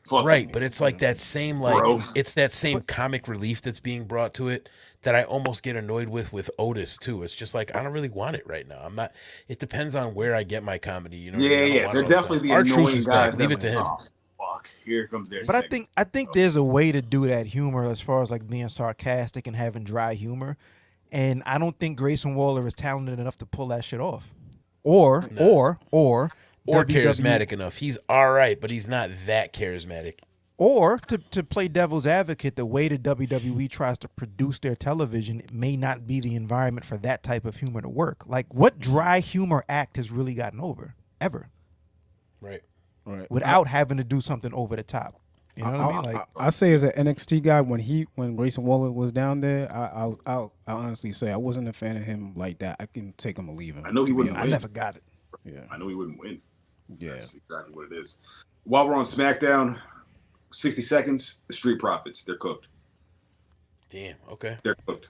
Fuck right, me. but it's like that same like Bro. it's that same comic relief that's being brought to it that I almost get annoyed with Otis too. It's just like I don't really want it right now. I'm not. It depends on where I get my comedy. You know. What I mean? I don't Yeah. want They're it all the definitely time. the R-Truth annoying is guys. back. Leave that it to him. like, oh, fuck. Here comes their. But segment. I think there's a way to do that humor as far as like being sarcastic and having dry humor, and I don't think Grayson Waller is talented enough to pull that shit off, or Or WWE charismatic enough. He's all right, but he's not that charismatic. Or to play devil's advocate, the way the WWE tries to produce their television may not be the environment for that type of humor to work. Like, what dry humor act has really gotten over ever Right. Right. without having to do something over the top? You know what I mean? Like, I say as an NXT guy, when Grayson Waller was down there, I'll honestly say I wasn't a fan of him like that. I can take him or leave him. I know he to be wouldn't I win. never got it. Yeah. I know he wouldn't win. Yeah. That's exactly what it is. While we're on SmackDown, 60 seconds. The Street Profits. They're cooked. Damn. Okay. They're cooked.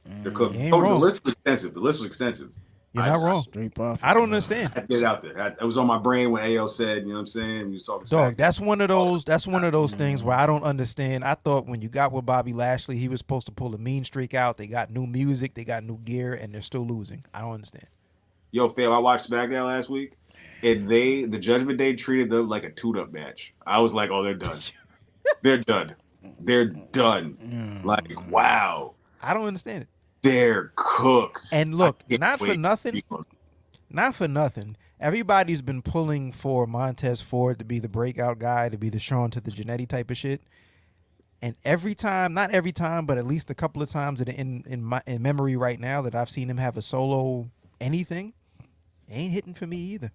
They're cooked. You ain't The wrong. list was extensive. The list was extensive. You're not wrong. Street Profits. I don't understand. I had to get it out there. It was on my brain when AO said, you know what I'm saying? We was talking Dog, SmackDown. that's one of those. That's one of those things where I don't understand. I thought when you got with Bobby Lashley, he was supposed to pull a mean streak out. They got new music, they got new gear, and they're still losing. I don't understand. Yo, fam, I watched SmackDown last week, and the Judgment Day treated them like a tune-up match. I was like, oh, they're done. They're done. They're done. Like, wow. I don't understand it. They're cooked. And look, I can't not for wait. nothing. Not for nothing. Everybody's been pulling for Montez Ford to be the breakout guy, to be the Sean to the Jannetty type of shit. And every time, not every time, but at least a couple of times in memory right now that I've seen him have a solo anything, ain't hitting for me either.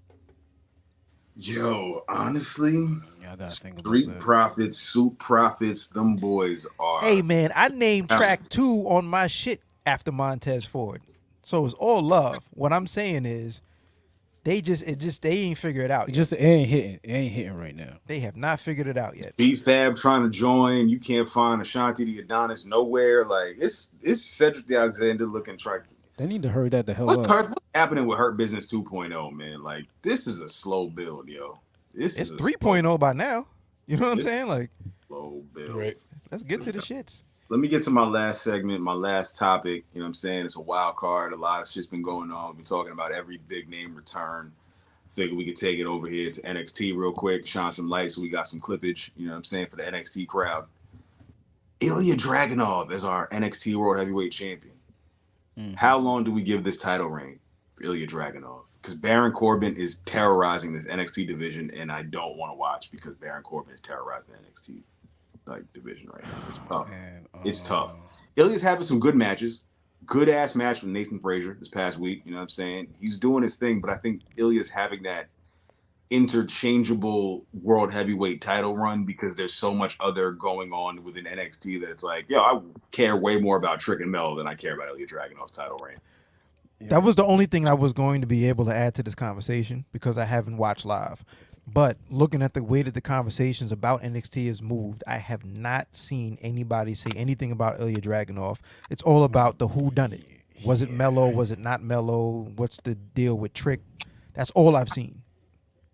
Yo, honestly, Yeah, I gotta think about Street that. Profits, Soup Profits, them boys are. Hey man, I named track 2 on my shit after Montez Ford. So it's all love. What I'm saying is they ain't figured it out yet. It ain't hitting. It ain't hitting right now. They have not figured it out yet. B-Fab trying to join. You can't find Ashanti the Adonis nowhere. Like, it's Cedric the Alexander looking track. They need to hurry that the hell What's up. happening with Hurt Business 2.0, man? Like, this is a slow build, yo. It's 3.0 by now. You know what I'm saying? Like, slow build. Right. let's get to the shits. Let me get to my last segment, my last topic. You know what I'm saying? It's a wild card. A lot of shit's been going on. We've been talking about every big name return. Figure we could take it over here to NXT real quick, shine some light so we got some clippage, you know what I'm saying, for the NXT crowd. Ilya Dragunov as our NXT World Heavyweight Champion. How long do we give this title reign for Ilya Dragunov? Because Baron Corbin is terrorizing this NXT division, and I don't want to watch because Baron Corbin is terrorizing the NXT division right now. It's tough. Man, It's tough. Ilya's having some good matches. Good ass match with Nathan Frazier this past week. You know what I'm saying? He's doing his thing, but I think Ilya's having that interchangeable world heavyweight title run because there's so much other going on within NXT that it's like, yo, I care way more about Trick and Mel than I care about Ilya Dragunov's title reign. That was the only thing I was going to be able to add to this conversation because I haven't watched live. But looking at the way that the conversations about NXT has moved, I have not seen anybody say anything about Ilya Dragunov. It's all about the whodunit. Was it mellow? Was it not mellow? What's the deal with Trick? That's all I've seen.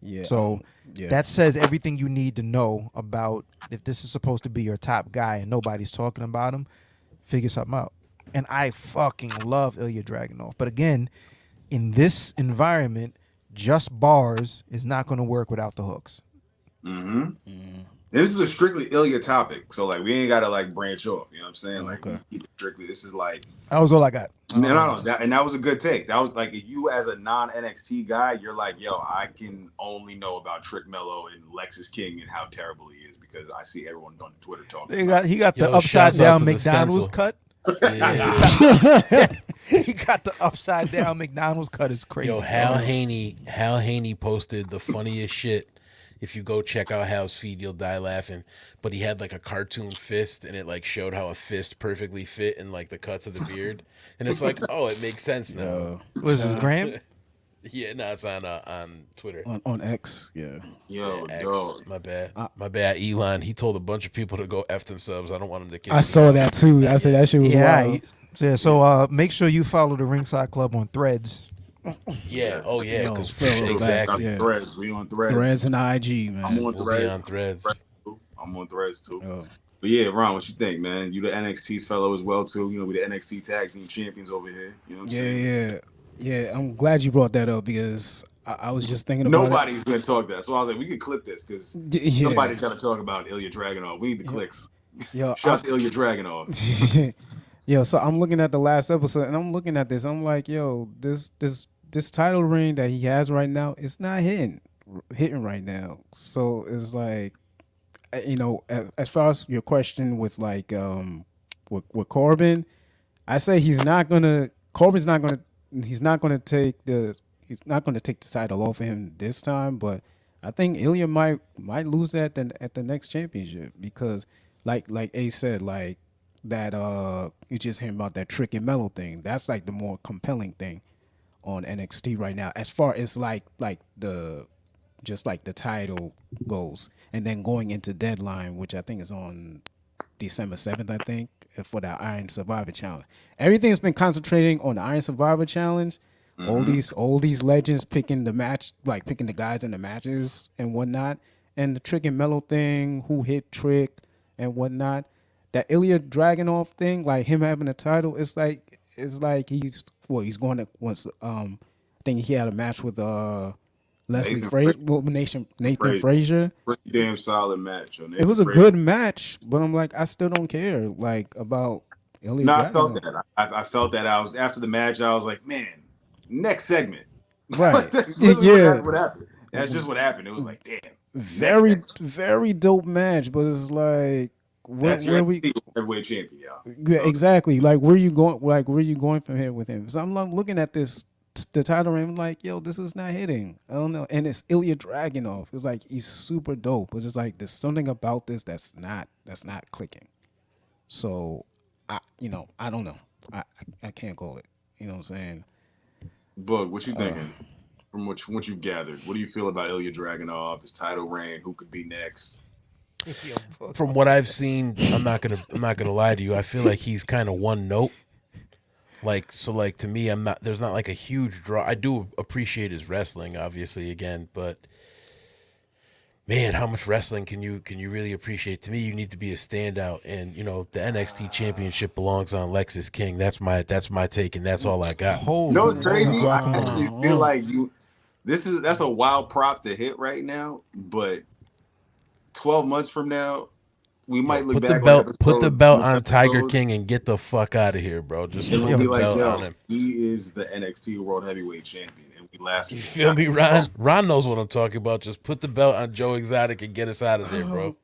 Yeah. So that says everything you need to know about if this is supposed to be your top guy and nobody's talking about him, figure something out. And I fucking love Ilya Dragunov. But again, in this environment, just bars is not going to work without the hooks. This is a strictly Ilya topic, so like we ain't gotta like branch off. You know what I'm saying? Like Okay. we keep it strictly. This is like That was all I got. no, that was a good take. That was like you as a non NXT guy, you're like, yo, I can only know about Trick Mello and Lexus King and how terrible he is because I see everyone on Twitter talking. He got the Yo, upside shouts out down to the McDonald's stencil. cut. Yeah. He got the upside down McDonald's cut. Is crazy. Yo, Hal Haney posted the funniest shit. If you go check out Hal's feed, you'll die laughing. But he had like a cartoon fist, and it like showed how a fist perfectly fit in like the cuts of the beard, and it's like, oh, it makes sense now. Was this Graham? Yeah, no, it's on Twitter. On X, yeah. Yo, X, yo, my bad. Elon, he told a bunch of people to go F themselves. I don't want them to kill. I saw that too. I said that shit was wild. Yeah. So make sure you follow the Ringside Club on Threads. Yeah. Oh yeah. Yo, Because Phil, exactly. Yeah. Threads. We on Threads. Threads and IG, man. I'm on We'll Threads. be on Threads. I'm on Threads too. Oh. But yeah, Ron, what you think, man? You the NXT fellow as well too. You know, we the NXT tag team champions over here. You know what I'm saying? Yeah. I'm glad you brought that up because I was just thinking about Nobody's gonna talk that. So I was like, we can clip this because Yeah. somebody's gotta talk about Ilya Dragunov. We need the clicks. Yo, Shout out to Ilya Dragunov. Yo, so I'm looking at the last episode and I'm looking at this. I'm like, yo, this title reign that he has right now, it's not hitting right now. So it's like, you know, as far as your question with like with Corbin, I say he's not gonna take the title off of him this time, but I think Ilya might lose that at the next championship because like Ace said, like that you just hearing about that Trick and Mellow thing. That's like the more compelling thing on NXT right now, as far as like the title goes, and then going into Deadline, which I think is on December 7th, I think, for the Iron Survivor Challenge. Everything's been concentrating on the Iron Survivor Challenge. All these legends picking the match, like picking the guys in the matches and whatnot, and the Trick and Mellow thing, who hit Trick and whatnot. That Ilya Dragunov thing, like him having a title, it's like he's going to once. I think he had a match with Leslie Frazier, Nathan Frazier. Pretty damn solid match. It was a good match, but I'm like, I still don't care like about Ilya. No, I felt that. I felt that. I was after the match. I was like, man, next segment. Right? That's Yeah. what happened. That's just what happened. It was like, damn. Very dope match, but it's like where we heavyweight champion, y'all. Yeah, exactly. Like where you going? Like where you going from here with him? So I'm looking at this, the title ring. I'm like, yo, this is not hitting. I don't know. And it's Ilya Dragunov. It's like he's super dope. It's just like there's something about this that's not clicking. So I don't know. I can't call it. You know what I'm saying? Bug, what you thinking? From what you've gathered, what do you feel about Ilya Dragunov? His title reign? Who could be next? From what I've seen, I'm not gonna lie to you. I feel like he's kind of one note. Like to me, there's not like a huge draw. I do appreciate his wrestling, obviously, again, but man, how much wrestling can you really appreciate? To me, you need to be a standout, and the NXT championship belongs on Lexus King. That's my take, and that's all I got. It's crazy. I actually feel like that's a wild prop to hit right now, but 12 months from now, we might look back. Put the belt on Tiger King and get the fuck out of here, bro. Just put the belt on him. He is the NXT World Heavyweight Champion, and we laugh. You feel me, Ron? Ron knows what I'm talking about. Just put the belt on Joe Exotic and get us out of there, bro.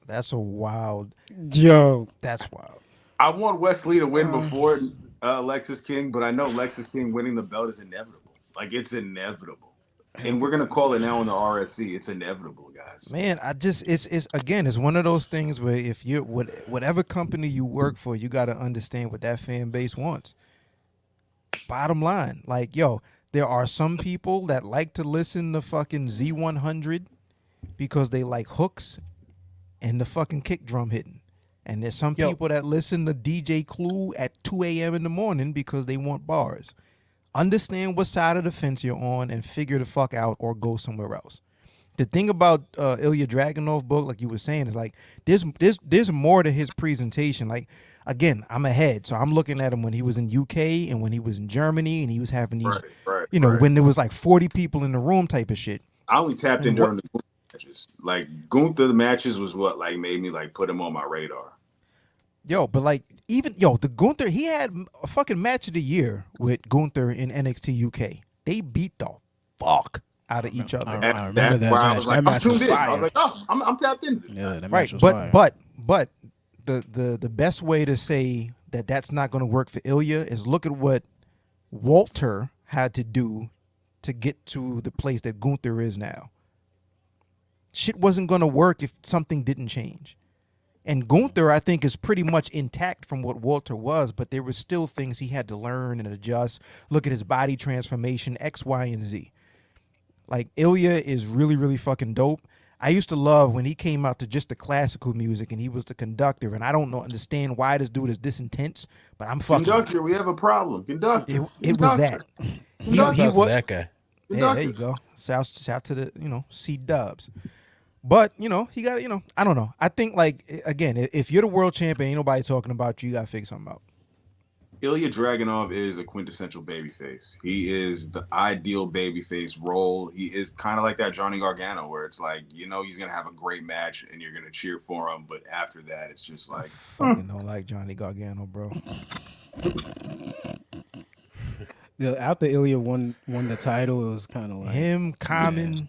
That's a wild. Yo, that's wild. I want Wesley to win before Lexus King, but I know Lexus King winning the belt is inevitable. Like, it's inevitable. And we're going to call it now on the RSC. It's inevitable, guys. Man, it's again, it's one of those things where if you're whatever company you work for, you got to understand what that fan base wants. Bottom line, like, yo, there are some people that like to listen to fucking Z100 because they like hooks and the fucking kick drum hitting. And there's some people that listen to DJ Clue at 2 a.m. in the morning because they want bars. Understand what side of the fence you're on and figure the fuck out or go somewhere else. The thing about Ilya Dragunov book, like you were saying, is like there's more to his presentation. Like, again, I'm ahead, so I'm looking at him when he was in UK and when he was in Germany and he was having these, when there was like 40 people in the room type of shit. I only tapped in during the Gunther matches. Like, Gunther matches was what like made me like put him on my radar. Yo, but like the Gunther, he had a fucking match of the year with Gunther in NXT UK. They beat the fuck out of each other. I remember that match. That match was fire. I was like, oh, I'm tapped into this. Yeah, that match was fire. But the best way to say that that's not going to work for Ilya is look at what Walter had to do to get to the place that Gunther is now. Shit wasn't going to work if something didn't change. And Gunther, I think, is pretty much intact from what Walter was, but there were still things he had to learn and adjust. Look at his body transformation, X, Y, and Z. Like, Ilya is really, really fucking dope. I used to love when he came out to just the classical music and he was the conductor, and I don't understand why this dude is this intense, but I'm fucking... Conductor, we have a problem. Conductor. It was that. He was that guy. Yeah, there you go. Shout to the, C-Dubs. But, he got, I don't know. I think, like, again, if you're the world champion, ain't nobody talking about you, you got to figure something out. Ilya Dragunov is a quintessential babyface. He is the ideal babyface role. He is kind of like that Johnny Gargano, where it's like, he's going to have a great match and you're going to cheer for him. But after that, it's just like... I fucking don't like Johnny Gargano, bro. Yeah, after Ilya won the title, it was kind of like... Him, Common...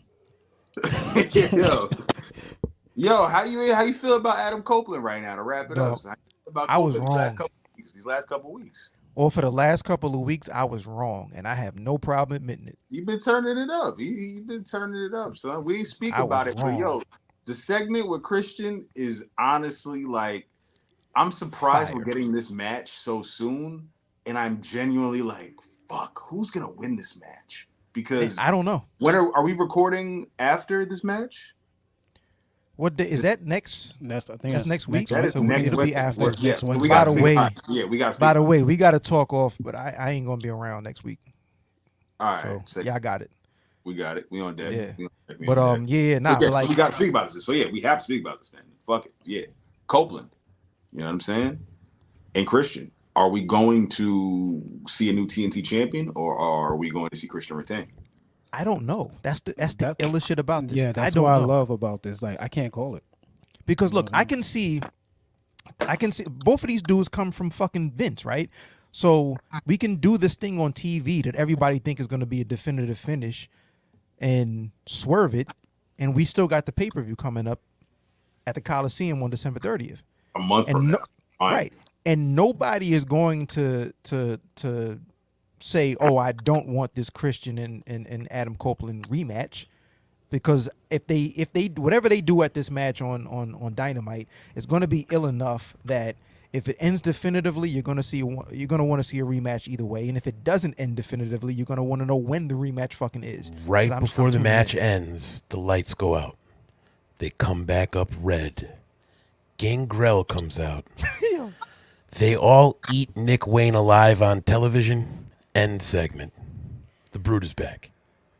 Yeah. Yo, how do you feel about Adam Copeland right now? To wrap it up, I was wrong. These last couple weeks. Or for the last couple of weeks, I was wrong, and I have no problem admitting it. You've been turning it up. You've been turning it up, son. We speak about it, but yo, the segment with Christian is honestly like, I'm surprised we're getting this match so soon, and I'm genuinely like, fuck, who's gonna win this match? Because I don't know. When are we recording after this match? What day is that? Next? I think that's next week. That is next it'll be after. Yes. By the way, we got. By the way, we got to talk off, but I ain't gonna be around next week. All right. So I got it. We got it. We on deck. Yeah. But but like we got to speak about this. So yeah, we have to speak about this thing. Fuck it. Yeah. Copeland. You know what I'm saying? And Christian. Are we going to see a new TNT champion, or are we going to see Christian retain? I don't know. That's the illest shit about this. Yeah, that's what I love about this. Like, I can't call it. Because look, I can see both of these dudes come from fucking Vince, right? So we can do this thing on TV that everybody think is going to be a definitive finish and swerve it, and we still got the pay-per-view coming up at the Coliseum on December 30th. A month from now. Right. And nobody is going to say, oh, I don't want this Christian and Adam Copeland rematch, because if they whatever they do at this match on Dynamite is going to be ill enough that if it ends definitively, you're going to want to see a rematch either way, and if it doesn't end definitively, you're going to want to know when the rematch fucking is. Right before the match ends, the lights go out. They come back up red. Gangrel comes out. They all eat Nick Wayne alive on television. End segment. The Brood is back.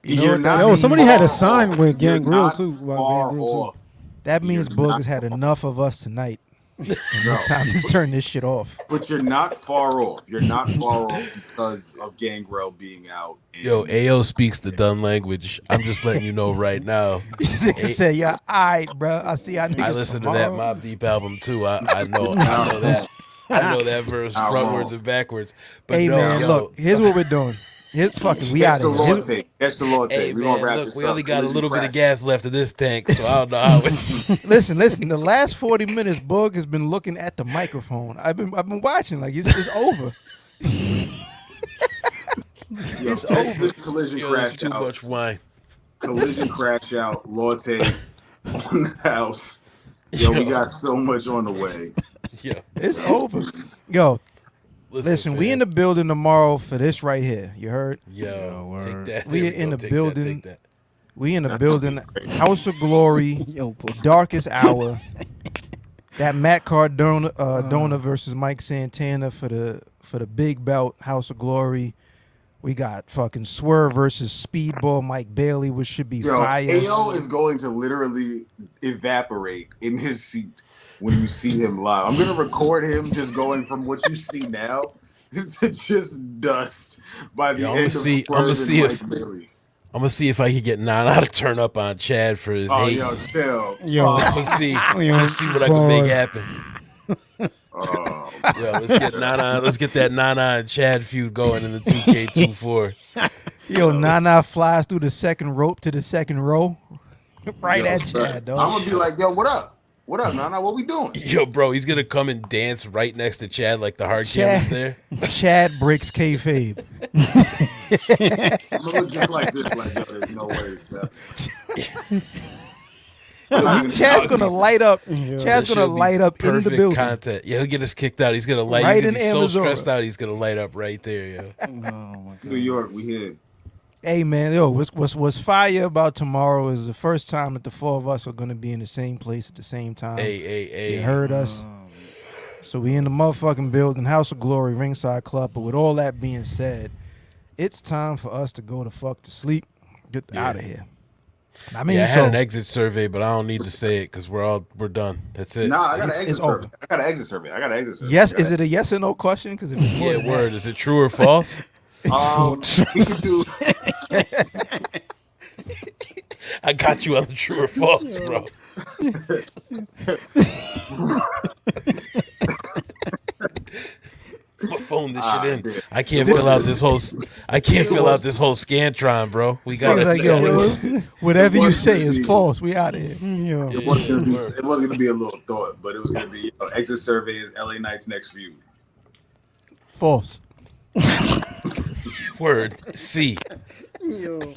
Somebody had a sign with Gangrel too. That means Boog has had enough of us tonight. And it's time to turn this shit off. But you're not far off. You're not far off because of Gangrel being out. Yo, AO speaks the Dun language. I'm just letting you know right now. Say, yeah, all right, bro. I see. I listened to that Mobb Deep album too. I know that. I know that verse frontwards and backwards. But hey, man, look, here's what we're doing. Here's fucking, we out of here. That's the Lord take. We're gonna wrap this up. We only got a little bit of gas left in this tank, so I don't know how it... Listen, the last 40 minutes, Boog has been looking at the microphone. I've been watching, like, it's over. Yo, It's over. Collision Yo, there's crash too out. much wine. Collision crash out. Lotte on the house. Yo, we got so much on the way. Yo, It's over. Yo, listen, we fam. in the building tomorrow for this right here. You heard? Yo, take word. that. We There are in go. the Take building. That, take that. We in the building. House of Glory, Yo, boy. Darkest Hour. That Matt Cardona versus Mike Santana for the big belt. House of Glory. We got fucking Swerve versus Speedball Mike Bailey, which should be Yo, fire. AO is going to literally evaporate in his seat when you see him live. I'm gonna record him just going from what you see now to just dust by the Yo, end of Swerve and Mike Bailey. I'm gonna see if I can get Nana to turn up on Chad for his Oh, hate. yo, chill. Yo, Let's see what I can make Pause. happen. Oh, Yo, let's get that Nana and Chad feud going in the 2K24. Yo, Nana flies through the second rope to the second row. Right yo, at Chad, dog. I'm gonna be like, yo, what up? What up, Nana? What we doing? Yo, bro, he's gonna come and dance right next to Chad like the hard camera's there. Chad breaks kayfabe. I'm gonna look just like this, like, yo, there's no way it's that. Chad's gonna light up. Yeah. Chad's That gonna should be light up in the perfect building. content. Yeah, he'll get us kicked out. He's gonna light. Right He's in gonna be so Amazon. stressed out. He's gonna light up right there, yo. Oh my God. New York, we here. Hey man, yo, what's fire about tomorrow is the first time that the four of us are gonna be in the same place at the same time. Hey. You heard us. So we in the motherfucking building, House of Glory, Ringside Club. But with all that being said, it's time for us to go the fuck to sleep. Get out of here. I mean, Yeah, I so had an exit survey, but I don't need to say it because we're done. That's it. Nah, I got an It's exit over. survey. I got an exit survey. yes, is it a yes or no question? Because if it's more Yeah, than word. Is it true or false? We could do. I got you on the true or false, bro. I'm gonna phone this shit in. dude. I can't fill out this whole. I can't fill out this whole scantron, bro. We got He's like, yo, whatever you say is Yo. false. We out of here. Yo. It wasn't gonna be a little thought, but it was gonna be exit survey is LA Knight's next feud. False. word. C. Yo.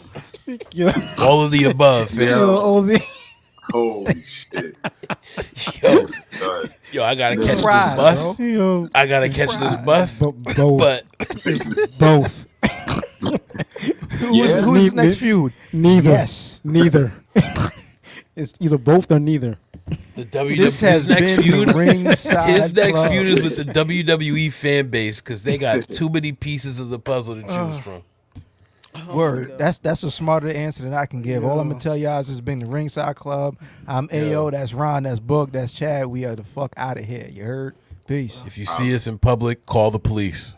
Yo. All of the above, fam. Yo, Ozzy. Holy shit! Yo, God. yo, I gotta catch Pride, this bus. bro. Yo. I gotta catch this bus. Both. But Both. Who's the next feud? Neither. Yes. Neither. It's either both or neither. the WWE, This has his next been feud, the Ringside his next Club. feud is with the WWE fan base because they got too many pieces of the puzzle to choose from. Word. That's a smarter answer than I can give. All I'm gonna tell y'all is it's been the Ringside Club. I'm AO. That's Ron. That's Book. That's Chad. We are the fuck out of here. You heard? Peace. If you see us in public, call the police.